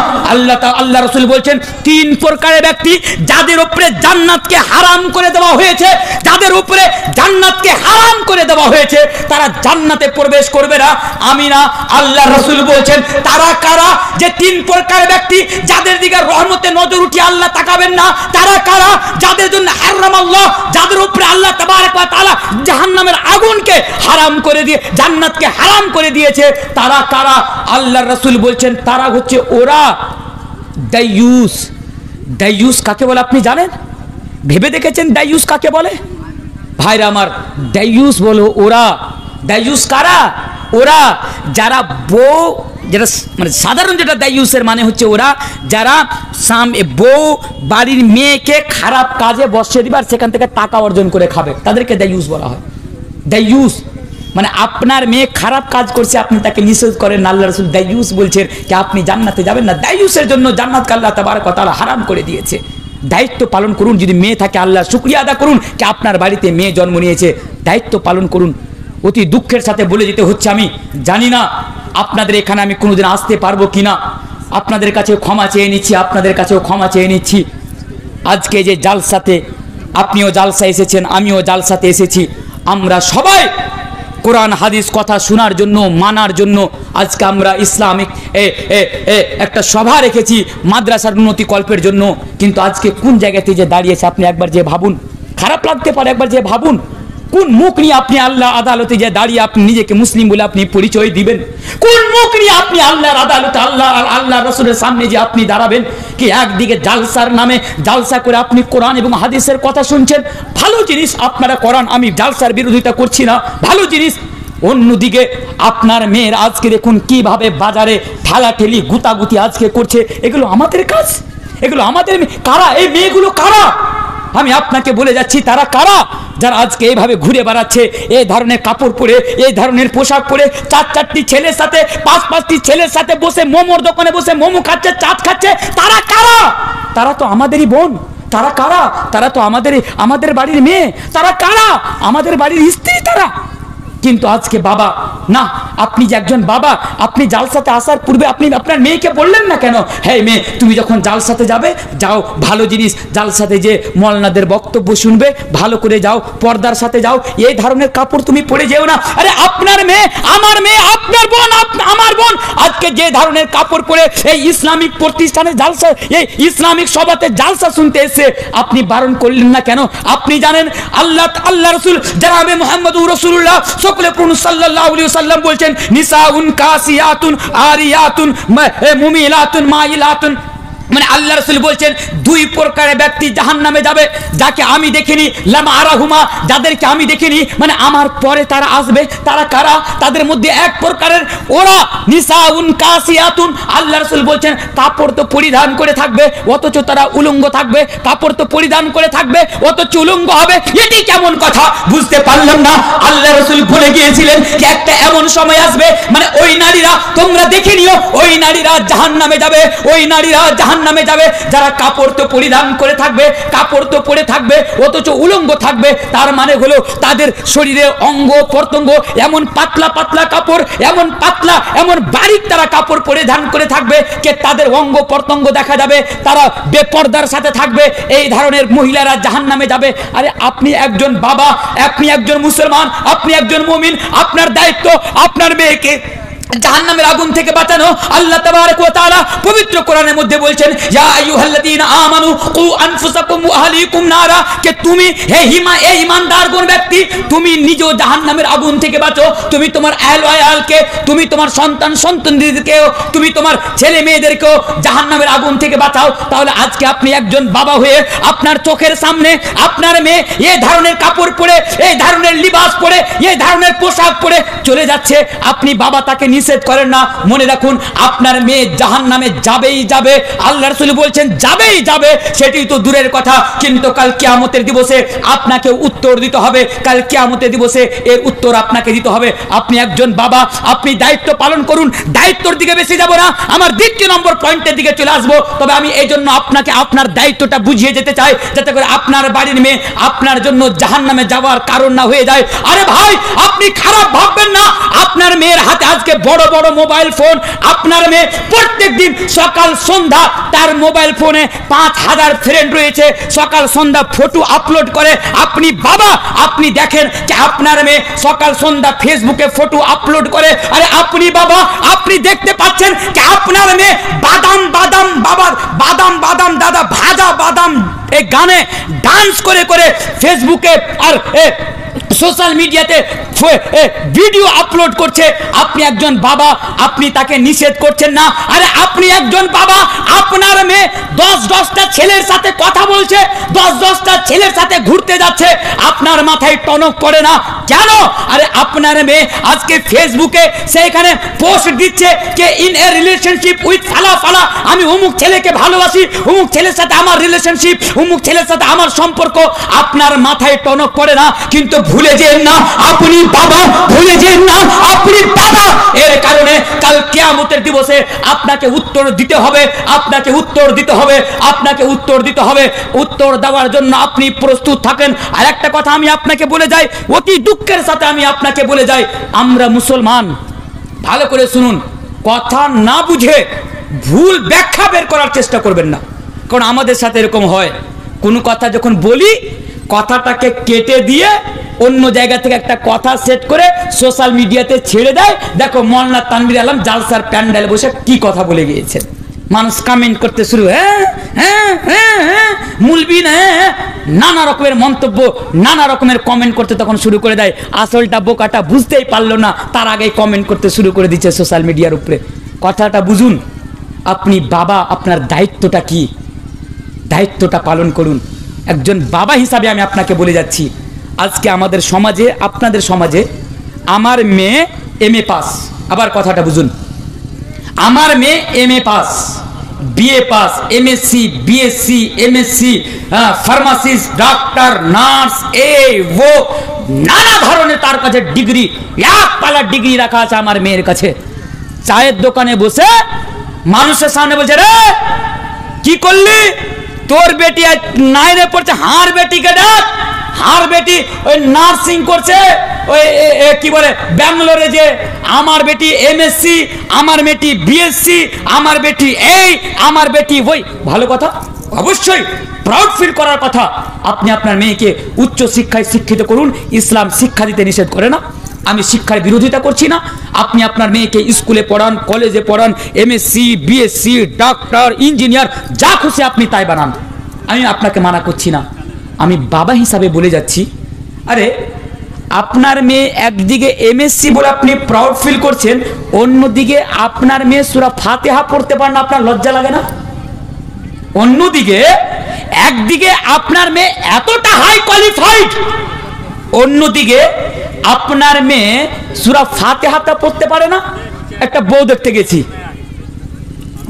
আল্লাহ রাসূল বলছেন 3 প্রকারের ব্যক্তি যাদের উপরে জান্নাতকে হারাম করে দেওয়া হয়েছে, যাদের উপরে জান্নাতকে হারাম করে দেওয়া হয়েছে, তারা জান্নাতে প্রবেশ করবে না। আমি না, আল্লাহ রাসূল বলছেন তারা কারা? যে 3 প্রকারের ব্যক্তি যাদের দিকে রহমতের নজর উঠে আল্লাহ তাকাবেন না, তারা কারা? যাদের জন্য হারামাল্লাহ, যাদের উপরে আল্লাহ তাবারক ওয়া তাআলা জাহান্নামের আগুনকে হারাম করে দিয়ে জান্নাতকে হারাম করে দিয়েছে, তারা কারা? আল্লাহর রাসূল বলছেন তারা হচ্ছে ওরা দাইয়ুস। দাইয়ুস কাকে বলে আপনি জানেন? ভেবে দেখেছেন দাইয়ুস কাকে বলে? ভাইরা আমার, দাইয়ুস বলো ওরা। দাইয়ুস কারা? ওরা যারা বউ, যেটা মানে সাধারণ যেটা দাইয়ুসের মানে হচ্ছে ওরা যারা বউ বাড়ির মেয়েকে খারাপ কাজে বসিয়ে দিবে আর সেখান থেকে টাকা অর্জন করে খাবে, তাদেরকে দাইয়ুস বলা হয়। দাইয়ুস মানে আপনার মেয়ে খারাপ কাজ করছে, আপনি তাকে নিষেধ করেন, আল্লাহ রাসূল দাইয়ুস বলছেন যে আপনি জান্নাতে যাবেন না। দাইয়ুসের জন্য জান্নাতকে আল্লাহ তাবারক ওয়া তাআলা হারাম করে দিয়েছে। দায়িত্ব পালন করুন, যদি মেয়ে থাকে আল্লাহর শুকরিয়া আদা করুন যে আপনার বাড়িতে মেয়ে জন্ম নিয়েছে, দায়িত্ব পালন করুন। অতি দুঃখের সাথে বলে যেতে হচ্ছে, আমি জানি না আপনাদের এখানে আমি কোনোদিন আসতে পারবো কিনা, আপনাদের কাছেও ক্ষমা চেয়ে নিচ্ছি, আপনাদের কাছেও ক্ষমা চেয়ে নিচ্ছি। আজকে যে জালসাতে আপনিও জালসা এসেছেন, আমিও জালসাতে এসেছি, আমরা সবাই কোরআন হাদিস কথা শোনার জন্য, মানার জন্য আজকে আমরা ইসলামিক একটা সভা রেখেছি মাদ্রাসার উন্নতি কল্পের জন্য। কিন্তু আজকে কোন জায়গাতে যে দাঁড়িয়েছে আপনি একবার যে ভাবুন, খারাপ লাগতে পারে, একবার যে ভাবুন কোন মুখ নিয়ে আপনি আল্লাহ আদালতে যে দাঁড়িয়ে আপনি নিজেকে মুসলিম বলে আপনি পরিচয় দিবেন? কোন মুখ নিয়ে আপনি আল্লাহর আদালতে আল্লাহ রাসূলের সামনে যে আপনি দাঁড়াবেন? কি একদিকে জালসার নামে জালসা করে আপনি কোরআন এবং হাদিসের কথা শুনছেন, ভালো জিনিস আপনারা কোরআন, আমি জালসার বিরোধিতা করছি না, ভালো জিনিস। অন্যদিকে আপনার মেয়ের আজকে দেখুন কিভাবে বাজারে ঠেলাঠেলি গুতাগুতি আজকে করছে, এগুলো আমাদের কাজ? এগুলো আমাদের কারা? এই মেয়েগুলো কারা? আমি আপনাকে বলে যাচ্ছি তারা কারা, যারা আজকে এইভাবে ঘুরে বেড়াচ্ছে এই ধরনের কাপড় পরে, এই ধরনের পোশাক পরে, 4-4টি ছেলের সাথে, 5-5টি ছেলের সাথে বসে মোমোর দোকানে বসে মোমো খাচ্ছে, চাট খাচ্ছে। তারা কারা? তারা তো আমাদেরই বোন। তারা কারা? তারা তো আমাদের বাড়ির মেয়ে। তারা কারা? আমাদের বাড়ির স্ত্রী তারা। কিন্তু আজকে বাবা না, আপনি যে একজন বাবা, আপনি জালসাতে আসার পূর্বে আপনি আপনার মেয়েকে বললেন না কেন, হ্যাঁ মেয়ে তুমি যখন জালসাতে যাবে যাও, ভালো জিনিস, জালসাতে যে মওলানাদের বক্তব্য শুনবে ভালো করে যাও, পর্দার সাথে যাও, এই ধরনের কাপড় তুমি পরে যেও না। আরে আপনার মেয়ে, আমার মেয়ে, আপনার বোন, আমার বোন আজকে যে ধরনের কাপড় পরে এই ইসলামিক প্রতিষ্ঠানে জালসা, এই ইসলামিক সভাতে জালসা শুনতে এসে আপনি বারণ করলেন না কেন? আপনি জানেন আল্লাহ রাসূল জনাবে মুহাম্মদুর রাসূলুল্লাহ সাল্লাল্লাহু আলাইহি ওয়াসাল্লাম বলছেন, নিসাউন কাসিয়াতুন আরিয়াতুন মুমিলাতুন মাইলাতুন, মানে আল্লাহ রাসূল বলছেন দুই প্রকারের ব্যক্তি জাহান্নামে যাবে, যাকে আমি দেখিনি, লামা আরাহুমা, যাদেরকে আমি দেখিনি, মানে আমার পরে তারা আসবে। তারা কারা? তাদের মধ্যে এক প্রকারের ওরা নিসাউন কাসিয়াতুন, আল্লাহ রাসূল বলছেন কাপড় তো পরিধান করে থাকবে অথচ তারা উলঙ্গ থাকবে, কাপড় তো পরিধান করে থাকবে অথচ উলঙ্গ হবে। এটি কেমন কথা? বুঝতে পারলাম না। আল্লাহ রাসূল বলে গিয়েছিলেন যে একটা এমন সময় আসবে, মানে ওই নারীরা, তোমরা দেখে নিও, ওই নারীরা জাহান্নামে যাবে, ওই নারীরা জাহান্নামে যাবে যারা কাপড় তো পরিধান করে থাকবে, কাপড় তো পরে থাকবে অথচ উলঙ্গ থাকবে। তার মানে হলো তাদের শরীরে অঙ্গ প্রত্যঙ্গ এমন পাতলা পাতলা কাপড়, এমন পাতলা, এমন বারিক তারা কাপড় পরিধান করে থাকবে যে তাদের অঙ্গ প্রত্যঙ্গ দেখা যাবে, তারা বেপরদার সাথে থাকবে। এই ধরনের মহিলারা জাহান্নামে যাবে। আরে আপনি একজন বাবা, আপনি একজন মুসলমান, আপনি একজন মুমিন, আপনার দায়িত্ব আপনার মেয়েকে জাহান্নামের আগুন থেকে বাঁচানো। আল্লাহ তাবারক ওয়া তাআলা পবিত্র কোরআনের মধ্যে বলছেন, ইয়া আইয়ুহাল্লাযীনা আমানু কু আনফুসাকুম ওয়া আহলিকুম নারা, কে তুমি হে ঈমানদার কোন ব্যক্তি, তুমি নিজেও জাহান্নামের আগুন থেকে বাঁচো, তুমি তোমার আহলকে, তুমি তোমার সন্তানদেরকেও, তুমি তোমার ছেলে মেয়েদেরকেও জাহান্নামের আগুন থেকে বাঁচাও। তাহলে আজকে আপনি একজন বাবা হয়ে আপনার চোখের সামনে আপনার মেয়ে এই ধরনের কাপড় পরে, এই ধরনের লিবাস পরে, এই ধরনের পোশাক পরে চলে যাচ্ছে, আপনি বাবা তাকে নিষেধ করেন না। মনে রাখুন আপনার মেয়ে জাহান্নামে যাবেই যাবে। আল্লাহ রাসূল বলছেন যাবেই যাবে, সেটি তো দূরের কথা, কিন্তু কাল কিয়ামতের দিবসে আপনাকে উত্তর দিতে হবে। কাল কিয়ামতের দিবসে এর উত্তর আপনাকে দিতে হবে। আপনি একজন বাবা, আপনি দায়িত্ব পালন করুন। দায়িত্বর দিকে বেশি যাব না, আমার দ্বিতীয় নম্বর পয়েন্টের দিকে চলে আসবো। তবে আমি এই জন্য আপনাকে আপনার দায়িত্বটা বুঝিয়ে যেতে চাই, যাতে করে আপনার বাড়ির মেয়ে আপনার জন্য জাহান্নামে যাওয়ার কারণ না হয়ে যায়। আরে ভাই, আপনি খারাপ ভাববেন না, আপনার মেয়ের হাতে আজকে বড় বড় মোবাইল ফোন, আপনার মেয়ে প্রত্যেকদিন সকাল সন্ধ্যা তার মোবাইল ফোনে 5000 ফ্রেন্ড রয়েছে, সকাল সন্ধ্যা ফটো আপলোড করে। আপনি বাবা, আপনি দেখেন যে আপনার মেয়ে সকাল সন্ধ্যা ফেসবুকে ফটো আপলোড করে। আরে আপনি বাবা, আপনি দেখতে পাচ্ছেন যে আপনার মেয়ে বাদাম বাদাম বাবার বাদাম বাদাম দাদা ভাজা বাদাম এই গানে ডান্স করে করে ফেসবুকে আর সোশ্যাল মিডিয়াতে ভিডিও আপলোড করছে। আপনি একজন বাবা, আপনি তাকে নিষেধ করছেন না। আরে আপনি একজন বাবা, আপনার মেয়ে 10-10টা ছেলের সাথে কথা বলছে, 10-10টা ছেলের সাথে ঘুরতে যাচ্ছে, আপনার মাথায় টনক পড়ে না কেন? আরে আপনার মেয়ে আজকে ফেসবুকে সেইখানে পোস্ট দিচ্ছে যে ইন এ রিলেশনশিপ উইথ ফালা ফালা, আমি অমুক ছেলেকে ভালোবাসি, অমুক ছেলের সাথে আমার রিলেশনশিপ, অমুক ছেলের সাথে আমার সম্পর্ক। আপনার মাথায় টনক পড়ে না, কিন্তু ভুলে যেন না আপনি বাবা, ভুলে যেন না আপনি বাবা। এর কারণে কাল কিয়ামতের দিবসে আপনাকে উত্তর দিতে হবে, আপনাকে উত্তর দিতে হবে, আপনাকে উত্তর দিতে হবে। উত্তর দেওয়ার জন্য আপনি প্রস্তুত থাকেন। আর একটা কথা আমি আপনাকে বলে যাই, অতি দুঃখের সাথে আমি আপনাকে বলে যাই, আমরা মুসলমান, ভালো করে শুনুন, কথা না বুঝে ভুল ব্যাখ্যা বের করার চেষ্টা করবেন না। কারণ আমাদের সাথে এরকম হয়, কোনো কথা যখন বলি কথাটাকে কেটে দিয়ে অন্য জায়গা থেকে একটা কথা সেট করে সোশ্যাল মিডিয়াতে ছেড়ে দেয়। দেখো মওলানা তানভীর আলম জালসার প্যান্ডেলে বসে কি কথা বলে গিয়েছেন, মানুষ কমেন্ট করতে শুরু, মুলবি না, নানা রকমের মন্তব্য, নানা রকমের কমেন্ট করতে তখন শুরু করে দেয়। আসলটা বোকাটা বুঝতেই পারলো না, তার আগেই কমেন্ট করতে শুরু করে দিচ্ছে সোশ্যাল মিডিয়ার উপরে। কথাটা বুঝুন, আপনি বাবা, আপনার দায়িত্বটা কি, দায়িত্বটা পালন করুন। একজন বাবা হিসাবে আমি আপনাকে বলে যাচ্ছি, আজকে আমাদের সমাজে, আপনাদের সমাজে, আমার মেয়ে MA পাস, আবার কথাটা বুঝুন, আমার মেয়ে MA pass, BA pass, MSc, BSc, MSc, pharmacist, doctor, nurse, ও নানা ধরনের তার কাছে ডিগ্রি, এক পালা ডিগ্রি রাখা আছে আমার মেয়ের কাছে। চায়ের দোকানে বসে মানুষের সামনে বলছে, রে কি করলি, তোর বেটি আজ 9 এ পড়ছে, হার বেটিকে ডাক, হার বেটি ওই নার্সিং করছে, ওই কি বলে ব্যাঙ্গালোরে, যে আমার বেটি এমএসসি, আমার বেটি বিএসসি, আমার বেটি এই, আমার বেটি ওই। ভালো কথা, অবশ্যই প্রাউড ফিল করার কথা। আপনি আপনার মেয়েকে উচ্চ শিক্ষায় শিক্ষিত করুন, ইসলাম শিক্ষা দিতে নিষেধ করে না। আমি শিক্ষার বিরোধিতা করছি না। আপনি আপনার মেয়েকে স্কুলে পড়ান, কলেজে পড়ান, এমএসসি, বিএসসি, ডাক্তার, ইঞ্জিনিয়ার, যা খুশি আপনি তাই বানান, আমি আপনাকে মানা করছি না। আমি বাবা হিসাবে বলে যাচ্ছি, আরে আপনার মেয়ে একদিকে এমএসসি বলে আপনি প্রাউড ফিল করছেন, অন্যদিকে আপনার মেয়ে সূরা ফাতিহা পড়তে পারে না, আপনার লজ্জা লাগে না? অন্যদিকে একদিকে আপনার মেয়ে এতটা হাই কোয়ালিফাইড, অন্যদিকে আপনার মেয়ে সূরা ফাতিহাটা পড়তে পারে না। একটা বউ দেখতে গেছি,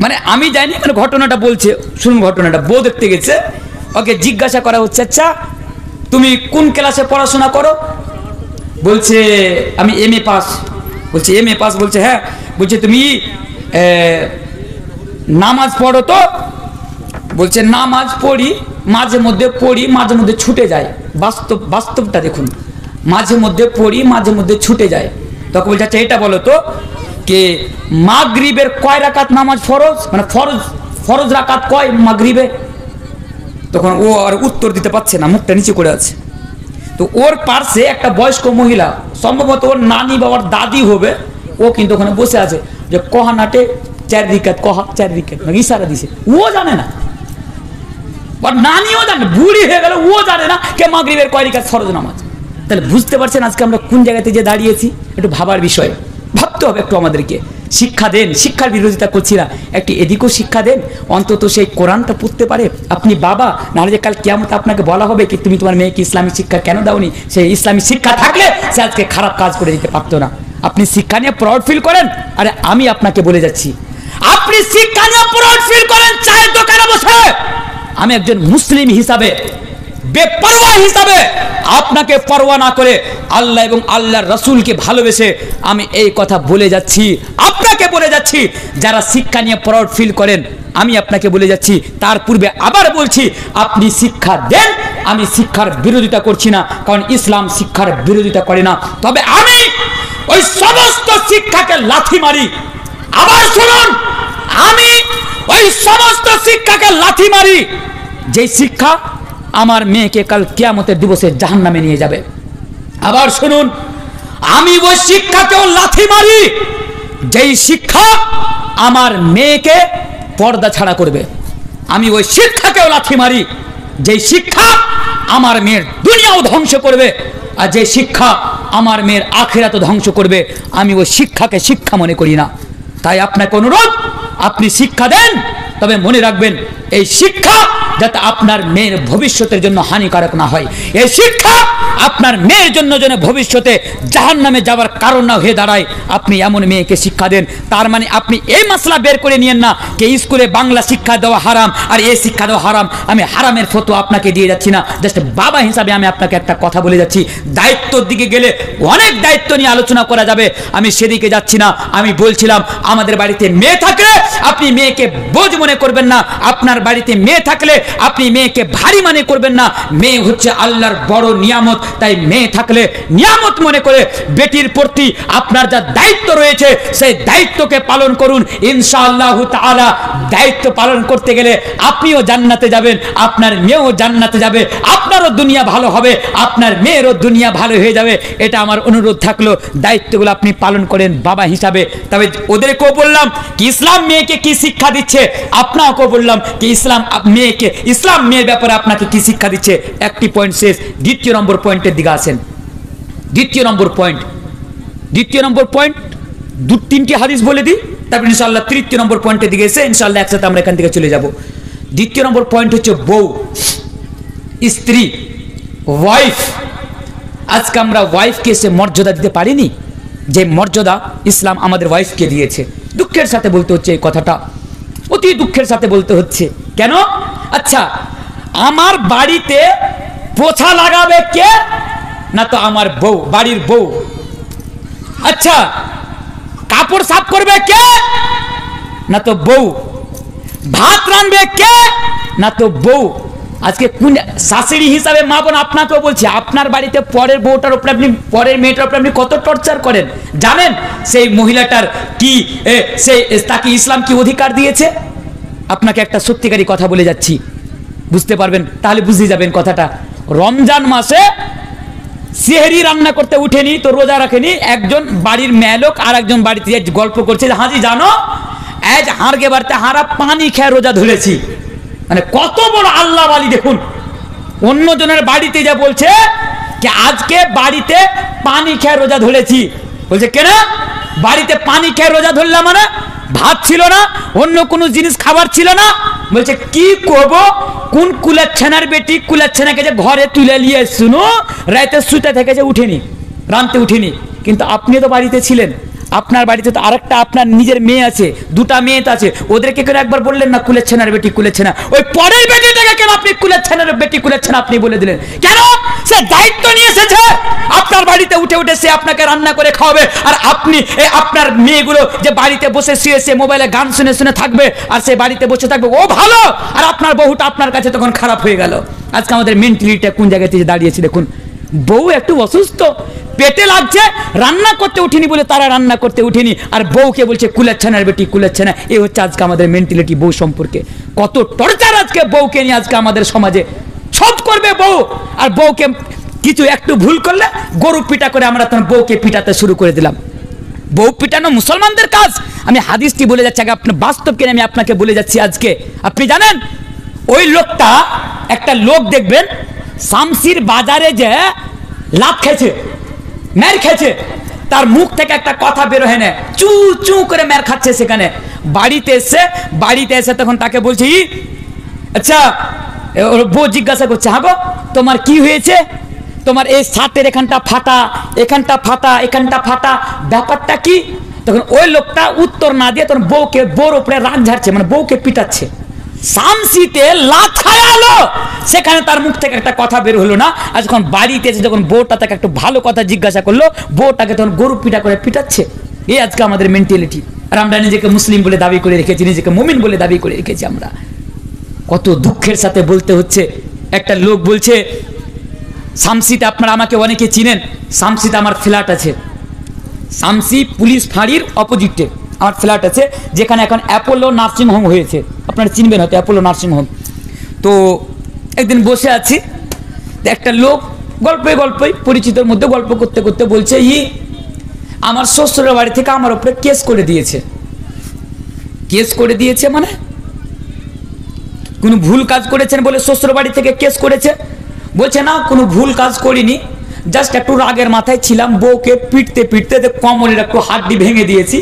মানে আমি জানি, মানে ঘটনাটা বলছে, শুনুন ঘটনাটা। বউ দেখতে গেছে, ওকে জিজ্ঞাসা করা হচ্ছে, আচ্ছা তুমি কোন ক্লাসে পড়াশোনা করো? বলছে আমি এমএ পাস। বলছে এমএ পাস? বলছে হ্যাঁ। বলছে তুমি নামাজ পড়ো তো? বলছে নামাজ পড়ি, মাঝে মধ্যে পড়ি, মাঝে মধ্যে ছুটে যায়। বাস্তবটা দেখুন, মাঝে মধ্যে পড়ি, মাঝে মধ্যে ছুটে যায়। তখন বলছে আচ্ছা এটা বলো তো, কে মাগরিবের কয় রাকাত নামাজ ফরজ, মানে ফরজ রাকাত কয় মাগরিবে? তখন ও আর উত্তর দিতে পারছে না, মুখটা নিচে করে আছে। তো ওর পাশে একটা বয়স্ক মহিলা, সম্ভবত ওর নানি বাবার দাদি হবে, ও কিন্তু ওখানে বসে আছে, যে কহা নাটে 4 রিকাত, কহা 4 রিকাত, ইশারা দিছে। ও জানে না, নানিও জানে, বুড়ি হয়ে গেল, ও জানে না কে মাগরিবের কয় রিকাত ফরজ নামাজ। তাহলে বুঝতে পারছেন আজকে আমরা কোন জায়গাতে যে দাঁড়িয়েছি? একটু ভাবার বিষয়, ভাবতে হবে একটু আমাদেরকে। শিক্ষা দেন, শিক্ষার বিরোধিতা করছি না, একটি এদিকেও শিক্ষা দেন, অন্তত সেই কোরআনটা পড়তে পারে। আপনি বাবা, নাহলে যে কাল কিয়ামতে আপনাকে বলা হবে কি তুমি তোমার মেয়েকে ইসলামিক শিক্ষা কেন দাওনি? সেই ইসলামিক শিক্ষা থাকলে সে আজকে খারাপ কাজ করে দিতে পারতো না। আপনি শিক্ষা নিয়ে প্রাউড ফিল করেন, আরে আমি আপনাকে বলে যাচ্ছি, আপনি শিক্ষা নিয়ে প্রাউড ফিল করেন চায়ের দোকানে বসে। আমি একজন মুসলিম হিসাবে, বেপরোয়া হিসাবে, আপনাকে পরোয়া না করে আল্লাহ এবং আল্লাহর রাসূলকে ভালোবেসে আমি এই কথা বলে যাচ্ছি, আপনাকে বলে যাচ্ছি, যারা শিক্ষা নিয়ে প্রাউড ফিল করেন, আমি আপনাকে বলে যাচ্ছি, তার পূর্বে আবার বলছি, আপনি শিক্ষা দেন। আমি শিক্ষার বিরোধিতা করছি না, কারণ ইসলাম শিক্ষার বিরোধিতা করে না। তবে আমি ওই সমস্ত শিক্ষাকে লাথি মারি। আবার শুনুন, আমি ওই সমস্ত শিক্ষাকে লাথি মারি যেই শিক্ষা আমার মেয়েকে কাল কিয়ামতের দিবসে জাহান্নামে নিয়ে যাবে। আবার শুনুন, আমি ওই শিক্ষাকেও লাথি মারি যেই শিক্ষা আমার মেয়েকে পর্দা ছাড়া করবে। আমি ওই শিক্ষাকেও লাথি মারি যেই শিক্ষা আমার মেয়ের দুনিয়াও ধ্বংস করবে, আর যে শিক্ষা আমার মেয়ের আখিরাতও ধ্বংস করবে, আমি ওই শিক্ষাকে শিক্ষা মনে করি না। তাই আপনাকে অনুরোধ, আপনি শিক্ষা দেন, তবে মনে রাখবেন এই শিক্ষা যাতে আপনার মেয়ের ভবিষ্যতের জন্য হানিকারক না হয়। এই শিক্ষা আপনার মেয়ের জন্য যেন ভবিষ্যতে জাহান্নামে যাওয়ার কারণ না হয়ে দাঁড়ায়। আপনি এমন মেয়েকে শিক্ষা দেন, তার মানে আপনি এই মাসলা বের করে নিয়েন না যে স্কুলে বাংলা শিক্ষা দেওয়া হারাম আর এই শিক্ষা দেওয়া হারাম। আমি হারামের ফতোয়া আপনাকে দিয়ে যাচ্ছি না, জাস্ট বাবা হিসাবে আমি আপনাকে একটা কথা বলে যাচ্ছি। দায়িত্বর দিকে গেলে অনেক দায়িত্ব নিয়ে আলোচনা করা যাবে, আমি সেদিকে যাচ্ছি না। আমি বলছিলাম আমাদের বাড়িতে মেয়ে থাকলে আপনি মেয়েকে বোঝ মনে করবেন না, আপনার বাড়িতে মেয়ে থাকলে আপনি মেয়েকে ভারী মনে করবেন না। মেয়ে হচ্ছে আল্লাহর বড় নিয়ামত, তাই মেয়ে থাকলে নিয়ামত মনে করে বেটির প্রতি আপনার যা দায়িত্ব রয়েছে সেই দায়িত্বকে পালন করুন। ইনশাআল্লাহু তাআলা দায়িত্ব পালন করতে গেলে আপনিও জান্নাতে যাবেন, আপনার মেয়েও জান্নাতে যাবে, আপনারও দুনিয়া ভালো হবে, আপনার মেয়েরও দুনিয়া ভালো হয়ে যাবে। এটা আমার অনুরোধ থাকলো, দায়িত্বগুলো আপনি পালন করেন বাবা হিসাবে। তবে ওদেরকেও বললাম কি ইসলাম মেয়েকে কি শিক্ষা দিচ্ছে, আপনাকেও বললাম কি ইসলাম মেয়ের ব্যাপারে আপনাকে কি শিক্ষা দিচ্ছে। একটি পয়েন্ট শেষ, দ্বিতীয় নম্বর পয়েন্টের দিকে আসেন। দ্বিতীয় নম্বর পয়েন্ট 2-3টি হাদিস বলে দিই, তারপর ইনশাআল্লাহ তৃতীয় নম্বর পয়েন্টের দিকে এসে ইনশাআল্লাহ একসাথে আমরা এখান থেকে চলে যাব। দ্বিতীয় নম্বর পয়েন্ট হচ্ছে বউ, স্ত্রী, ওয়াইফ। আজকে আমরা ওয়াইফকে সে মর্যাদা দিতে পারিনি যে মর্যাদা ইসলাম আমাদের ওয়াইফকে দিয়েছে। দুঃখের সাথে বলতে হচ্ছে এই কথাটা, অতি অতি দুঃখের সাথে বলতে হচ্ছে। কেন? আচ্ছা, আমার বাড়িতে পোছা লাগাবে কে? না তো আমার বউ, বাড়ির বউ। আচ্ছা, কাপড় সাফ করবে কে? না তো বউ। ভাত রাঁধবে কে? না তো বউ। আজকে কোন শাশুড়ি হিসাবে মা বোন আপনাকেও বলছি, আপনার বাড়িতে পরের বউটার উপরে আপনি, পরের মেয়েটার উপরে আপনি কত টর্চার করেন জানেন? সেই মহিলাটার কি তাকে ইসলাম কি অধিকার দিয়েছে? আপনাকে একটা সত্যিকারী কথা বলে যাচ্ছি, বুঝতে পারবেন, তাহলে বুঝে যাবেন কথাটা। রমজান মাসে সেহরি রান্না করতে উঠেনি তো রোজা রাখেনি, একজন বাড়ির মেয়ে লোক আর একজন বাড়িতে গল্প করছে, হাজি জানো আজ হারকে বাড়িতে হারা পানি খেয়ে রোজা ধরেছি। মানে কত বড় আল্লাহ ওয়ালি দেখুন, অন্য জনের বাড়িতে যা বলছে যে আজকে বাড়িতে পানি খেয়ে রোজা ধরেছি। বলছে কেন বাড়িতে পানি খেয়ে রোজা ধরলাম? মানে ভাত ছিল না, অন্য কোনো জিনিস খাবার ছিল না। বলছে কি করব, কোন কুলের ছেনার বেটি কুলের ছেনাকে যে ঘরে তুলে নিয়ে শুনো, রাতে শুতে থেকে যে উঠেনি, রানতে উঠেনি। কিন্তু আপনি তো বাড়িতে ছিলেন, আপনার বাড়িতে তো আরেকটা আপনার নিজের মেয়ে আছে, দুটা মেয়ে তো আছে, ওদেরকে কেন একবার বললেন না কুলের ছেনার বেটি কুলের ছেনা? ওই পরের বেটিটাকে কেন আপনি কুলের ছেনার বেটি কুলের ছেনা আপনি বলে দিলেন? কেন? সে দায়িত্ব নিয়ে এসেছে আপনার বাড়িতে উঠে উঠে সে আপনাকে রান্না করে খাওয়াবে, আর আপনি আপনার মেয়েগুলো যে বাড়িতে বসে শুয়ে সে মোবাইলে গান শুনে শুনে থাকবে আর সে বাড়িতে বসে থাকবে, ও ভালো, আর আপনার বহুটা আপনার কাছে তখন খারাপ হয়ে গেল। আজকে আমাদের মেন্টালিটিটা কোন জায়গাতে দাঁড়িয়েছে দেখুন। বউ একটু অসুস্থ, পেটে লাগছে, রান্না করতে উঠিনি বলে তারা রান্না করতে উঠিনি, আর বউকে বলছে কুলের ছানার বেটি কুলের ছানা। এই হচ্ছে আজকে আমাদের মেন্টালিটি বউ সম্পর্কে। কত টর্চার আজকে বউকে নিয়ে আজকে আমাদের সমাজে। সব করবে বউ, আর বউকে কিছু একটু ভুল করলে গরু পিটা করে আমরা তখন বউকে পিটাতে শুরু করে দিলাম। বউ পিটানো মুসলমানদের কাজ। আমি হাদিসটি বলে যাচ্ছি, আগে আপনার বাস্তবকে আমি আপনাকে বলে যাচ্ছি। আজকে আপনি জানেন ওই লোকটা, একটা লোক দেখবেন শামসির বাজারে যে লাভ খেয়েছে, মের খেয়েছে, তার মুখ থেকে একটা কথা বের হয় না, চু চু করে মের খাচ্ছে। সেখানে বাড়িতে এসে তখন তাকে বলছি, আচ্ছা বউ জিজ্ঞাসা করছে, হ্যাঁ গো তোমার কি হয়েছে? তোমার এই শার্টের এখানটা ফাটা, এখানটা ফাটা, এখানটা ফাটা, ব্যাপারটা কি? তখন ওই লোকটা উত্তর না দিয়ে তখন বউর উপরে রাগ ঝাড়ছে, মানে বউকে পিটাচ্ছে। শামসিতে লাথায়ালো, সেখানে তার মুখ থেকে একটা কথা বের হলো না। আর যখন বাড়িতে এসে যখন বউটা তাকে একটু ভালো কথা জিজ্ঞাসা করলো, বউটাকে তখন গরু পিটা করে পিটাচ্ছে। এই আজকে আমাদের মেন্টালিটি। আর আমরা নিজেকে মুসলিম বলে দাবি করে রেখেছি, নিজেকে মুমিন বলে দাবি করে রেখেছি। আমরা কত দুঃখের সাথে বলতে হচ্ছে। একটা লোক বলছে শামসিতে, আপনারা আমাকে অনেকে চিনেন, শামসিতে আমার ফ্ল্যাট আছে। শামসি পুলিশ ফাঁড়ির অপোজিটে আমার ফ্ল্যাট আছে, যেখানে এখন অ্যাপোলো নার্সিং হোম হয়েছে, আপনারা চিনবেন হয়তো অ্যাপোলো নার্সিং হোম। তো একদিন বসে আছি, একটা লোক গল্পে পরিচিতর মধ্যে গল্প করতে করতে বলছে, আমার শ্বশুরের বাড়ি থেকে আমার উপরে কেস করে দিয়েছে। কেস করে দিয়েছে মানে কোনো ভুল কাজ করেছেন বলে শ্বশুর বাড়ি থেকে কেস করেছে? বলছে না, কোনো ভুল কাজ করিনি, জাস্ট একটু রাগের মাথায় ছিলাম, বউকে পিটতে পিটতে কোমরের একটু হাড্ডি ভেঙে দিয়েছি,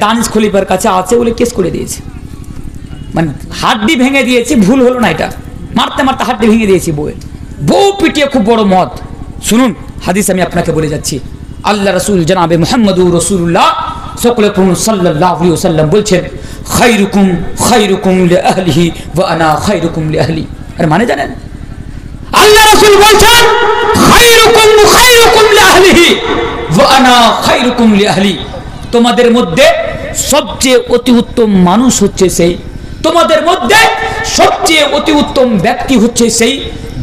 দানিশ খলিফার কাছে আছে বলে কেস করে দিয়েছে। মানে হাড্ডি ভেঙে দিয়েছি, ভুল হলো না, এটা মারতে মারতে হাড্ডি ভেঙে দিয়েছি বউয়ের। বউ পিটিয়ে খুব বড় মত। শুনুন হাদিস আমি আপনাকে বলে যাচ্ছি। আল্লাহ রাসূল জনাবে মুহাম্মদুর রাসূলুল্লাহ সাল্লাল্লাহু আলাইহি ওয়াসাল্লাম বলছেন, খায়রুকুম খায়রুকুম লিআহলিহি ওয়া আনা খায়রুকুম লিআহলি। আর মানে জানেন, আল্লাহ রাসূল বলছেন খায়রুকুম খায়রুকুম লিআহলিহি ওয়া আনা খায়রুকুম লিআহলি। তোমাদের মধ্যে সবচেয়ে অতি উত্তম মানুষ হচ্ছে সেই, তোমাদের মধ্যে সবচেয়ে অতি উত্তম ব্যক্তি হচ্ছে সেই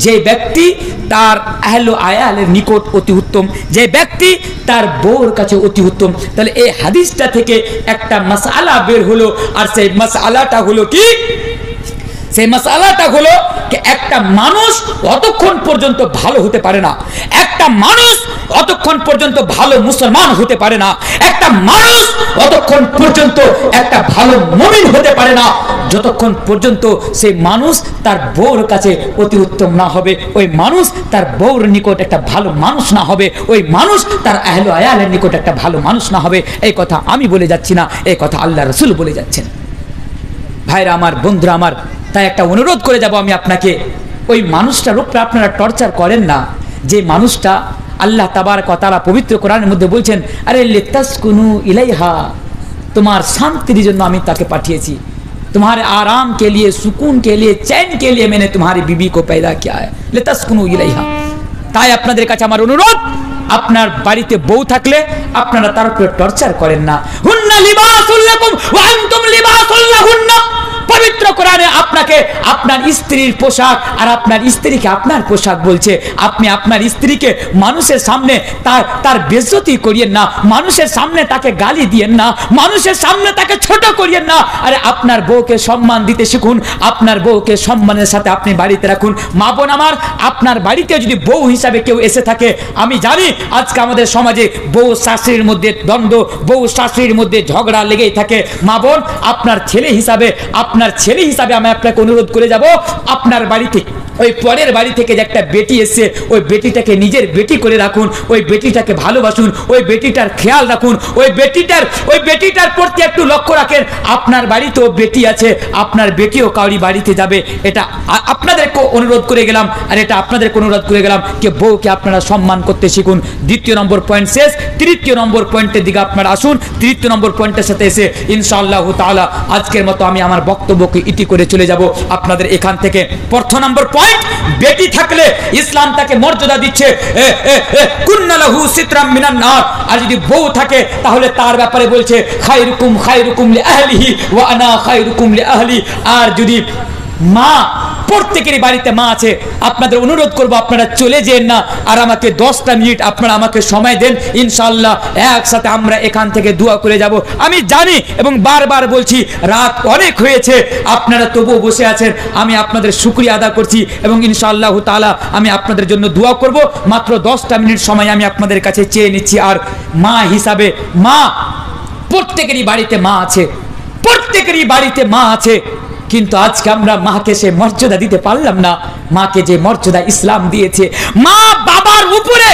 যে ব্যক্তি তার আহলে আয়ালের নিকট অতি উত্তম, যে ব্যক্তি তার বউর কাছে অতি উত্তম। তাহলে এই হাদিসটা থেকে একটা মাসআলা বের হলো, আর সেই মাসআলাটা হলো কি? সেই মাসআলাটা হলো একটা মানুষ অতক্ষণ পর্যন্ত ভালো হতে পারে না, একটা মানুষ অতক্ষণ পর্যন্ত ভালো মুসলমান হতে পারে না, একটা মানুষ অতক্ষণ পর্যন্ত একটা ভালো মুমিন হতে পারে না, যতক্ষণ পর্যন্ত সেই মানুষ তার বউর কাছে অতি উত্তম না হবে, ওই মানুষ তার বউর নিকট একটা ভালো মানুষ না হবে, ওই মানুষ তার আহলে আয়ালের নিকট একটা ভালো মানুষ না হবে। এই কথা আমি বলে যাচ্ছি না, এই কথা আল্লাহ রাসূল বলে যাচ্ছেন। ভাইরা আমার, বন্ধুরা আমার, তাই একটা অনুরোধ করে যাব আমি আপনাকে, ওই মানুষটার উপরে আপনারা টর্চার করেন না, যে মানুষটা আল্লাহ তাবারক ওয়া তাআলা পবিত্র কোরআনের মধ্যে বলছেন, আরে লিতাসকুনু ইলাইহা, তোমার শান্তির জন্য আমি তাকে পাঠিয়েছি। तुम्हारे आराम के लिए, सुकून के लिए, चैन के लिए मैंने तुम्हारी बीबी को पैदा किया है। लितास्कुनु इलाइहा। তাই আপনাদের কাছে আমার অনুরোধ, আপনার বাড়িতে বউ থাকলে আপনারা তার উপরে টর্চার করেন না। হুন্না লিবাসুল লাকুম ওয়া আনতুম লিবাসুল লাহুন্না। পবিত্র কোরআনে আপনাকে আপনার স্ত্রীর পোশাক আর আপনার স্ত্রীকে আপনার পোশাক বলছে। আপনি আপনার স্ত্রীকে মানুষের সামনে তার বেইজ্জতি করিয়েন না, মানুষের সামনে তাকে গালি দিয়েন না, মানুষের সামনে তাকে ছোট করিয়েন না। আরে আপনার বউকে সম্মান দিতে শিখুন, আপনার বউকে সম্মানের সাথে আপনি বাড়িতে রাখুন। মা বোন আমার, আপনার বাড়িতে যদি বউ হিসাবে কেউ এসে থাকে, আমি জানি আজকে আমাদের সমাজে বউ শাশুড়ির মধ্যে দ্বন্দ্ব, বউ শাশুড়ির মধ্যে ঝগড়া লেগেই থাকে। মা বোন, আপনার ছেলে হিসাবে আমি আপনাকে অনুরোধ করে যাব, আপনার বাড়িতে ওই পরের বাড়ি থেকে যে একটা বেটি এসছে, ওই বেটিটাকে নিজের বেটি করে রাখুন, ওই বেটিটাকে ভালোবাসুন, ওই বেটিটার খেয়াল রাখুন, ওই বেটিটার প্রতি একটু লক্ষ্য রাখেন। আপনার বাড়িতেও বেটি আছে, আপনার বেটিও কাউরি বাড়িতে যাবে, এটা আপনাদেরকে অনুরোধ করে গেলাম। আর এটা আপনাদেরকে অনুরোধ করে গেলাম যে বউকে আপনারা সম্মান করতে শিখুন। দ্বিতীয় নম্বর পয়েন্ট শেষ, তৃতীয় নম্বর পয়েন্টের দিকে আপনারা আসুন। তৃতীয় নম্বর পয়েন্টের সাথে এসে ইনশাআল্লাহ তাআলা আজকের মতো আমি আমার বক্তব্যকে ইতি করে চলে যাব আপনাদের এখান থেকে। প্রথম নম্বর পয়েন্ট, বেটি থাকলে ইসলাম তাকে মর্যাদা দিচ্ছে, কুন্না লাহু সিতরাম মিনান নার। আর যদি বউ থাকে তাহলে তার ব্যাপারে বলছে খায়রুকুম খায়রুকুম লিআহলিহি ওয়া আনা খায়রুকুম লিআহলি। আর যদি মা, প্রত্যেকেরই বাড়িতে মা আছে, আপনাদের অনুরোধ করব আপনারা চলে যেন না, আর আমাকে 10টা মিনিট আপনারা আমাকে সময় দেন, ইনশাআল্লাহ একসাথে আমরা এখান থেকে দোয়া করে যাব। আমি জানি এবং বারবার বলছি রাত অনেক হয়েছে, আপনারা তবুও বসে আছেন, আমি আপনাদের শুকরিয়া আদা করছি এবং ইনশাআল্লাহ তাআলা আমি আপনাদের জন্য দোয়া করব। মাত্র 10টা মিনিট সময় আমি আপনাদের কাছে চেয়ে নিচ্ছি। আর মা হিসাবে, মা, প্রত্যেকেরই বাড়িতে মা আছে, প্রত্যেকেরই বাড়িতে মা আছে, কিন্তু আজকে আমরা মাকে সে মর্যাদা দিতে পারলাম না। মাকে যে মর্যাদা ইসলাম দিয়েছে, মা বাবার উপরে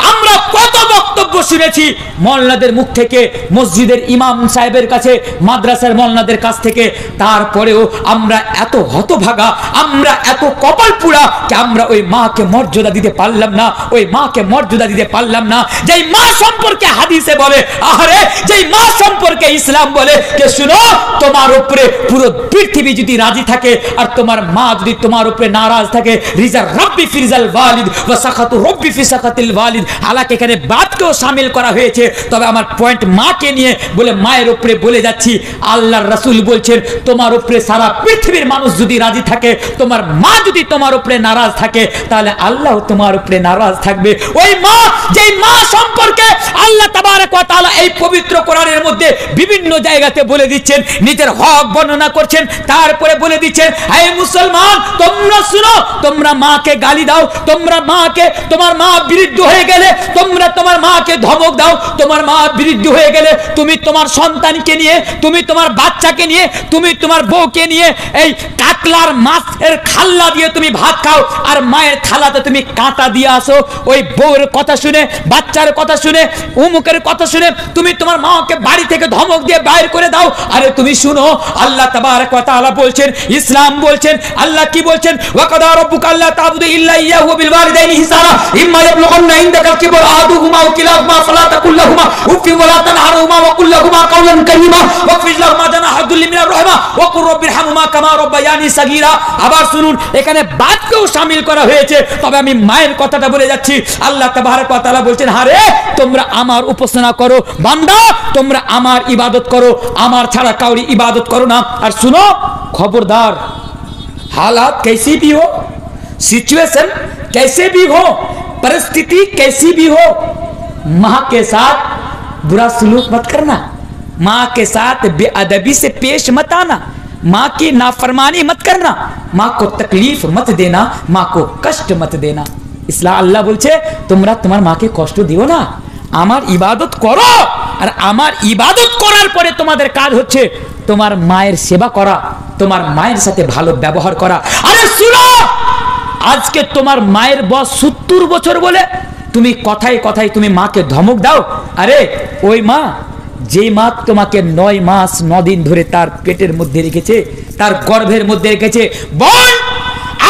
আমরা কত বক্তব্য শুনেছি মোল্লাদের মুখ থেকে, মসজিদের ইমাম সাহেবের কাছে, মাদ্রাসার মোল্লাদের কাছ থেকে। তারপরেও আমরা এত হতভাগা, আমরা এত কপাল পুরা যে আমরা ওই মাকে মর্যাদা দিতে পারলাম না, ওই মাকে মর্যাদা দিতে পারলাম না। যেই মা সম্পর্কে হাদিসে বলে, আরে যেই মা সম্পর্কে ইসলাম বলে যে শুনো, তোমার উপরে পুরো পৃথিবী যদি রাজি থাকে আর তোমার মা যদি তোমার উপরে নারাজ থাকে, রিজা রব্বি ফি রিজাল ওয়ালিদ ওয়া সাখাতু রব্বি ফি সাখাতিল ওয়ালিদ। হালাকে এখানে বাপকেও শামিল করা হয়েছে, তবে আমার পয়েন্ট মাকে নিয়ে বলে মায়ের উপরে বলে যাচ্ছি। আল্লাহর রাসূল বলছেন তোমার উপরে সারা পৃথিবীর মানুষ যদি রাজি থাকে, তোমার মা যদি তোমার উপরে নারাজ থাকে, তাহলে আল্লাহ তোমার উপরে নারাজ থাকবে। ওই মা, যেই মা সম্পর্কে আল্লাহ তাবারক ওয়া তাআলা এই পবিত্র কোরআনের মধ্যে বিভিন্ন জায়গাতে বলে দিচ্ছেন, নিজের হক বর্ণনা করছেন, তারপরে বলে দিচ্ছেন হে মুসলমান তোমরা শুনো, তোমরা মাকে গালি দাও, তোমরা মাকে, তোমার মা বিরুদ্ধ হয়ে গেলে তোমরা তোমার মাকে ধমক দাও, তোমার মা বিরুদ্ধ হয়ে গেলে তুমি তোমার সন্তানকে নিয়ে, তুমি তোমার বাচ্চাকে নিয়ে, তুমি তোমার বউকে নিয়ে এই কাতলার মাছের খাল্লা দিয়ে তুমি ভাত খাও, আর মায়ের থালাতে তুমি কাঁটা দিয়ে আসো। ওই বউর কথা শুনে, বাচ্চার কথা শুনে, উমুকের কথা শুনে তুমি তোমার মাকে বাড়ি থেকে ধমক দিয়ে বাইর করে দাও। আরে তুমি শুনো, আল্লাহ তাবারক ওয়া তাআলা বলছেন, ইসলাম বলছেন, আল্লাহ কি বলছেন, ওয়া কাদা রাব্বুকা আল্লা তা'বুদু ইল্লা ইয়াহু ওয়া বিল ওয়ালিদাইনি ইহসানা ইম্মা ইয়াবলুগান্না ইনদাকাল কিবরা আহাদুহুমা আও কিলাহুমা ফালা তাকুল লাহুমা উফফিন ওয়া লা তানহারহুমা ওয়া কুল লাহুমা কাওলান কারীমা ওয়াকফিজ লাহুমা জানাহা যুল্লি মিনার রাহমা ওয়া কুর রাব্বিরহামহুমা কামা রাব্বায়ানি সাগীরা। আবার শুনুন, এখানে বাপকেও শামিল করা হয়েছে, তবে আমি মায়ের কথাটা বলে যাচ্ছি। আল্লাহ তাবারক ওয়া তাআলা বলছেন, হারে তোমরা আমার উপাসনা করো, বান্দা তোমরা আমার ইবাদত করো, আমার ছাড়া কাউরি ইবাদত করো না। আর শুনো, खबरदार, हालात कैसी भी हो, सिचुएशन कैसे भी हो, परिस्थिति कैसी भी हो, माँ के साथ बुरा सलूक मत करना, माँ के साथ बेअदबी से पेश मत आना, माँ की नाफरमानी मत करना, माँ को तकलीफ मत देना, माँ को कष्ट मत देना। इसलिए अल्लाह बोलছে তোমরা তোমার মাকে কষ্ট দিও না, আমার ইবাদত করো। আর আমার ইবাদত করার পরে তোমাদের কাজ হচ্ছে তোমার মায়ের সেবা করা, তোমার মায়ের সাথে ভালো ব্যবহার করা। আরে শুনো, আজকে তোমার মায়ের বয়স 70 বছর বলে তুমি কথায় কথায় তুমি মাকে ধমক দাও। আরে ওই মা, যে মা তোমাকে 9 মাস 9 দিন ধরে তার পেটের মধ্যে রেখেছে, তার গর্ভের মধ্যে রেখেছে, বোন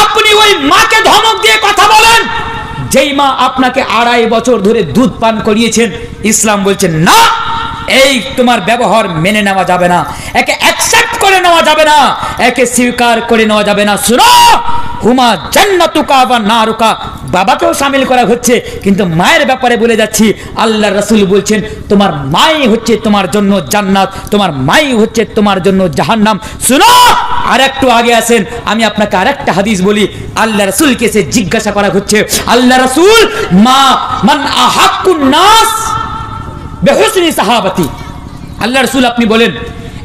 আপনি ওই মাকে ধমক দিয়ে কথা বলেন যেই মা আপনাকে 2.5 বছর ধরে দুধ পান করিয়েছেন। ইসলাম বলছেন না, এই তোমার ব্যবহার মেনে নেওয়া যাবে না, একে অ্যাকসেপ্ট করে নেওয়া যাবে না, একে স্বীকার করে নেওয়া যাবে না। শুনো, হুমা জান্নাতুকা ওয়া নারুকা, বাবাকেও শামিল করা হচ্ছে, কিন্তু মায়ের ব্যাপারে বলে যাচ্ছি, আল্লাহ রাসূল বলছেন তোমার মাই হচ্ছে তোমার জন্য জান্নাত, তোমার মাই হচ্ছে তোমার জন্য জাহান্নাম। শুনো, আর একটু আগে আসেন, আমি আপনাকে আরেকটা হাদিস বলি। আল্লাহ রাসূলকে সে জিজ্ঞাসা করা হচ্ছে, আল্লাহ রাসূল মা মান আহাক্কুন নাস বেহুসনি সাহাবাতি, अल्लाह रसूल अपनी बोले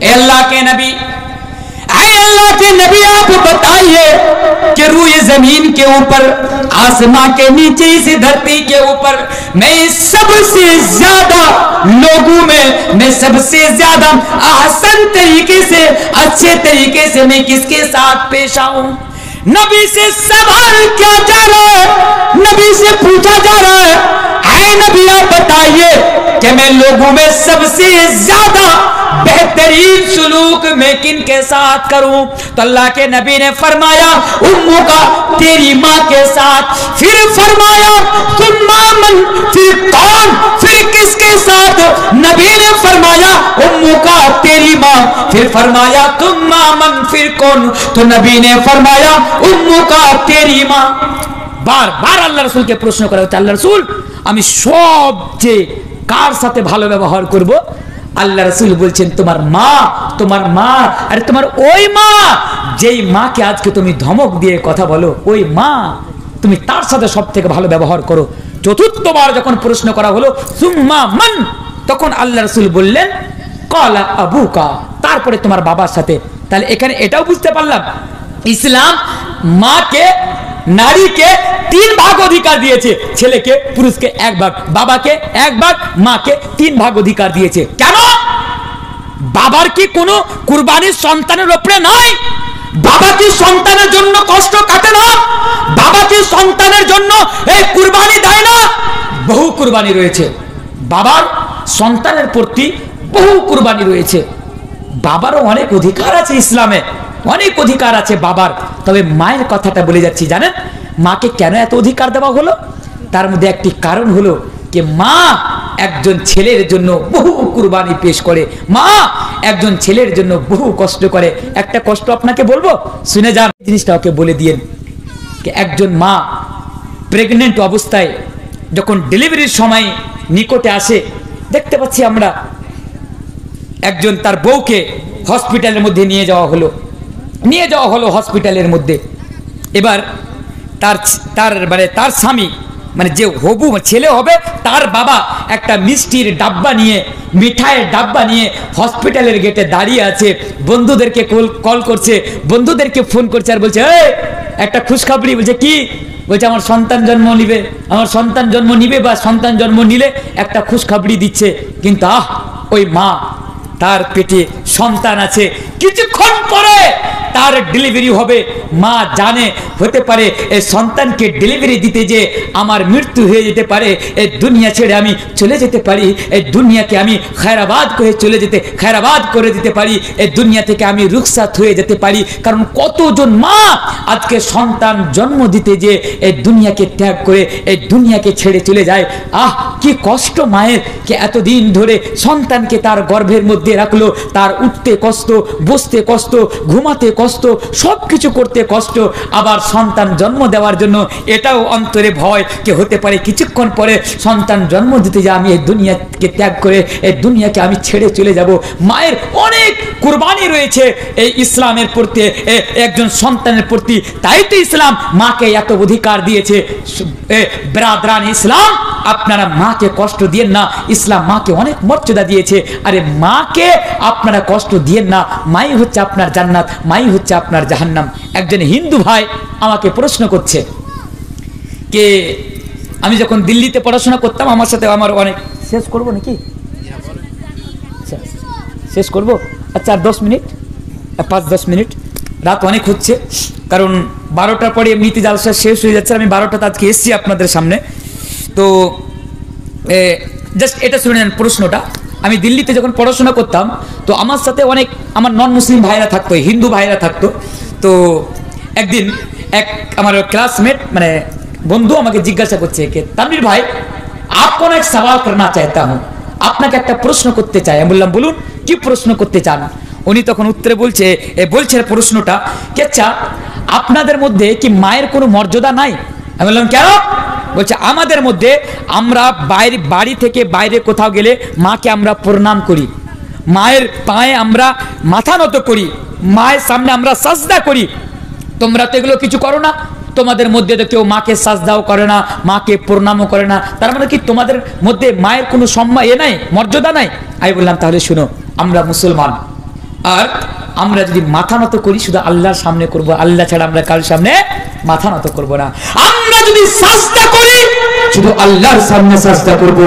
अल्लाह के नबी, अल्लाह के नबी आप बताइए कि रूए जमीन के ऊपर, आसमां के नीचे, इस धरती के ऊपर मैं सबसे ज्यादा लोगों में, मैं सबसे ज्यादा आसान तरीके से, अच्छे तरीके से मैं किसके साथ पेश आऊं? नबी से सवाल किया जा रहा है, नबी से पूछा जा रहा है, ऐ नबी आप बताइए कि मैं लोगों में सबसे ज्यादा बेहतरीन सुलूक मैं किन के साथ करूं? तो अल्लाह के नबी ने फरमाया उम्मू का, तेरी माँ के साथ। फिर फरमाया सुम्मा मन, फिर कौन, फिर किसके साथ? नबी ने फरमाया उम्मू का, तेरी माँ। फिर फरमाया सुम्मा मन, फिर कौन? तो नबी ने फरमाया उम्मू का, तेरी माँ। बार बार अल्लाह रसूल के प्रश्न करा होता, अल्लाह रसूल আমি সবচেয়ে কার সাথে ভালো ব্যবহার করব? আল্লাহ রাসূল বলছেন তোমার মা, তোমার মা। আরে তোমার ওই মা যেই মাকে আজকে তুমি ধমক দিয়ে কথা বলো, ওই মা, তুমি তার সাথে সবথেকে ভালো ব্যবহার করো। চতুর্থবার যখন প্রশ্ন করা হলো সুম্মা মান, তখন আল্লাহ রাসূল বললেন ক্বালা আবুকা, তারপরে তোমার বাবার সাথে। তাহলে এখানে এটাও বুঝতে পারলাম ইসলাম মাকে, নারীকে 3 ভাগ অধিকার দিয়েছে, ছেলেকে পুরুষকে 1 ভাগ, বাবাকে 1 ভাগ, মাকে 3 ভাগ অধিকার দিয়েছে। কেন? বাবার কি কোনো কুরবানির সন্তানের উপরে নয়? বাবা কি সন্তানের জন্য কষ্ট কাটে না? বাবা কি সন্তানের জন্য এই কুরবানি দেয় না? বহু কুরবানি রয়েছে বাবার সন্তানের প্রতি, বহু কুরবানি রয়েছে। বাবারও অনেক অধিকার আছে ইসলামে, অনেক অধিকার আছে বাবার। তবে মায়ের কথাটা বলে যাচ্ছি, জানেন মাকে কেন এত অধিকার দেওয়া হলো? তার মধ্যে একটি কারণ হলো যে মা একজন ছেলের জন্য বহু কুরবানি পেশ করে, মা একজন ছেলের জন্য বহু কষ্ট করে। একটা কষ্ট আপনাকে বলবো, শুনে যান, জিনিসটা ওকে বলে দিয়েন। একজন মা প্রেগনেন্ট অবস্থায় যখন ডেলিভারির সময় নিকটে আসে, দেখতে পাচ্ছি আমরা একজন তার বউকে হসপিটালের মধ্যে নিয়ে যাওয়া হলো হসপিটালের মধ্যে। এবার তার স্বামী, মানে যে হবু ছেলে হবে, তার বাবা একটা মিষ্টির ডাব্বা নিয়ে, মিঠাইয়ের ডাব্বা নিয়ে হসপিটালের গেটে দাঁড়িয়ে আছে। বন্ধুদেরকে কল করছে, বন্ধুদেরকে ফোন করছে, আর বলছে এই একটা খুশখবরি। বলছে কি? বলছে আমার সন্তান জন্ম নিবে, আমার সন্তান জন্ম নিবে বা সন্তান জন্ম নিলে একটা খুশখবরি দিচ্ছে। কিন্তু ওই মা, তার পেটে সন্তান আছে, কিছুক্ষণ পরে তার ডেলিভারি হবে। মা জানে হতে পারে এই সন্তানকে ডেলিভারি দিতে যে আমার মৃত্যু হয়ে যেতে পারে, এই দুনিয়া ছেড়ে আমি চলে যেতে পারি, এই দুনিয়াকে আমি খায়রাবাদ করে দিতে পারি, এই দুনিয়া থেকে আমি রুখসাত হয়ে যেতে পারি। কারণ কতজন মা আজকে সন্তান জন্ম দিতে যে এই দুনিয়াকে ত্যাগ করে, এই দুনিয়াকে ছেড়ে চলে যায়। কি কষ্ট মায়ের, কে এতদিন ধরে সন্তানকে তার গর্ভের মধ্যে রাখলো, তার উঠতে কষ্ট, বসতে কষ্ট, ঘুমাতে কষ্ট, সবকিছু করতে কষ্ট, আবার সন্তান জন্ম দেওয়ার জন্য এটাও অন্তরে ভয় কে হতে পারে কিছুক্ষণ পরে সন্তান জন্ম দিতে যে আমি এই দুনিয়াকে ত্যাগ করে এই দুনিয়াকে আমি ছেড়ে চলে যাব। মায়ের অনেক কুরবানি রয়েছে এই ইসলামের প্রতি, একজন সন্তানের প্রতি। তাই তো ইসলাম মাকে এত অধিকার দিয়েছে। ব্রাদরান ইসলাম, আপনারা মাকে কষ্ট দিয়েন না, ইসলাম মাকে অনেক মর্যাদা দিয়েছে। আরে মাকে আপনারা কষ্ট দিয়েন না, মাই হচ্ছে আপনার জান্নাত, মাই হচ্ছে আপনার জাহান্নাম। একজন হিন্দু ভাই আমাকে প্রশ্ন করছে কে আমি যখন দিল্লিতে পড়াশোনা করতাম, আমার সাথে আমার অনেক, শেষ করবো নাকি? শেষ করবো? আচ্ছা, 10 মিনিট, 5-10 মিনিট, রাত অনেক হচ্ছে, কারণ 12টার পরে এমনিতে জালসা শেষ হয়ে যাচ্ছে। আমি 12টাতে আজকে এসছি আপনাদের সামনে। তো জাস্ট এটা শুনে নেন প্রশ্নটা। আমি দিল্লিতে যখন পড়াশোনা করতাম, তো আমার সাথে অনেক আমার নন মুসলিম ভাইরা থাকতো, হিন্দু ভাইরা থাকতো। তো একদিন এক আমার ক্লাসমেট, মানে বন্ধু, আমাকে জিজ্ঞাসা করছে कि तनवीर भाई आपको ना एक सवाल करना चाहता हूँ, আপনাকে একটা প্রশ্ন করতে চাই। আমি বললাম বলুন কি প্রশ্ন করতে চান। উনি তখন উত্তরে বলছে প্রশ্নটা কি, আচ্ছা আপনাদের মধ্যে কি মায়ের কোনো মর্যাদা নাই? আমি বললাম কেন? বলছে আমাদের মধ্যে আমরা বাড়ি থেকে বাইরে কোথাও গেলে মাকে আমরা প্রণাম করি, মায়ের পায়ে আমরা মাথা নত করি, মায়ের সামনে আমরা সাজদা করি। তোমরা তো এগুলো কিছু করো না, তোমাদের মধ্যে তো কেউ মাকে সাজদাও করে না, মাকে প্রণামও করে না, তার মানে কি তোমাদের মধ্যে মায়ের কোনো সম্মান নাই, মর্যাদা নাই? আমি বললাম তাহলে শুনো, আমরা মুসলমান, আর আমরা যদি মাথা নত করি শুধু আল্লাহর সামনে করব, আল্লাহ ছাড়া আমরা কারোর সামনে মাথা নত করব না। আমরা যদি সাজদা করি শুধু আল্লাহর সামনে সাজদা করব,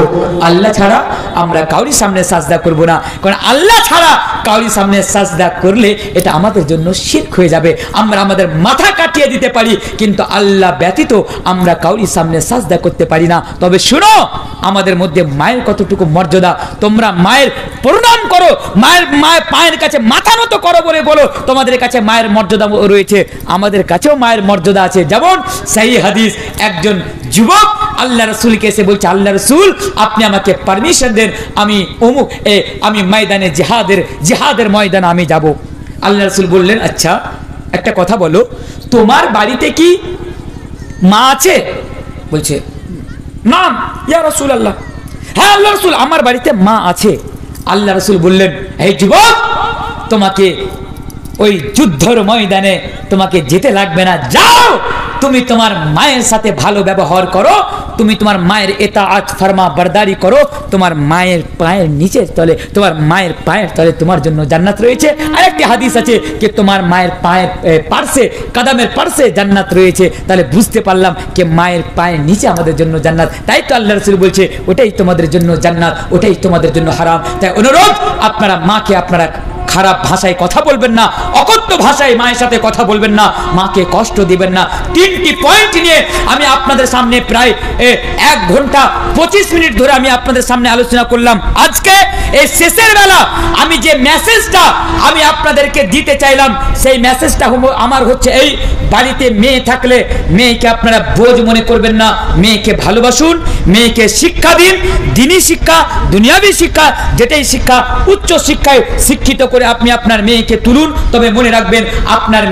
আল্লাহ ছাড়া আমরা কাউরি সামনে সাজদা করব না। কারণ আল্লাহ ছাড়া কাউরি সামনে সাজদা করলে এটা আমাদের জন্য শিরক হয়ে যাবে। আমরা আমাদের মাথা কাটিয়ে দিতে পারি, কিন্তু আল্লাহ ব্যতীত আমরা কাউরি সামনে সাজদা করতে পারি না। তবে শুনো, আমাদের মধ্যে মায়ের কতটুকু মর্যাদা, তোমরা মায়ের প্রণাম করো, মায়ের পায়ের কাছে মাথা নত করো বলে বলো তোমাদের কাছে মায়ের মর্যাদা রয়েছে, আমাদের কাছেও মায়ের মর্যাদা আছে। যেমন সহিহ হাদিস, একজন যুবক আল্লাহ রাসূলকে এসে বলছে, আল্লাহ রাসূল আপনি আমাকে পারমিশন দেন, আমি ময়দানে জিহাদের ময়দানে আমি যাব। আল্লাহ রাসূল বললেন আচ্ছা একটা কথা বলো, তোমার বাড়িতে কি মা আছে? বলছে না ইয়া রাসূলুল্লাহ। হ্যাঁ আল্লাহ রাসূল আমার বাড়িতে মা আছে। আল্লাহ রাসূল বললেন, এই যুবক তোমাকে ওই যুদ্ধের ময়দানে তোমাকে যেতে লাগবে না, যাও তুমি তোমার মায়ের সাথে ভালো ব্যবহার করো, তুমি তোমার মায়ের ইতাআত ফরমা বরদারি করো, তোমার মায়ের পায়ের নিচের তলে, তোমার মায়ের পায়ের তলে তোমার জন্য জান্নাত রয়েছে। আরেকটি হাদিস আছে যে তোমার মায়ের পায়ের পার্শ্বে, কাদামের পার্শ্বে জান্নাত রয়েছে। তাহলে বুঝতে পারলাম যে মায়ের পায়ের নিচে আমাদের জন্য জান্নাত। তাই তো আল্লাহ রাসূল বলছে ওটাই তোমাদের জন্য জান্নাত, ওটাই তোমাদের জন্য হারাম। তাই অনুরোধ, আপনারা মাকে আপনারা খারাপ ভাষায় কথা বলবেন না, অকথ্য ভাষায় মায়ের সাথে কথা বলবেন না, মাকে কষ্ট দিবেন না। 3টি পয়েন্ট নিয়ে আমি আপনাদের সামনে প্রায় 1 ঘন্টা 25 মিনিট ধরে আমি আপনাদের সামনে আলোচনা করলাম। আজকে এই শেষের বেলা আমি যে মেসেজটা আমি আপনাদেরকে দিতে চাইলাম, সেই মেসেজটা আমার হচ্ছে এই, বাড়িতে মেয়ে থাকলে মেয়েকে আপনারা বোঝ মনে করবেন না, মেয়েকে ভালোবাসুন, মেয়েকে শিক্ষা দিন, দ্বীনি শিক্ষা, দুনিয়াবী শিক্ষা, যেটাই শিক্ষা, উচ্চ শিক্ষায় শিক্ষিত করে আপনি আপনার মেয়েকে তুলুন। তবে মনে রাখবেন আপনার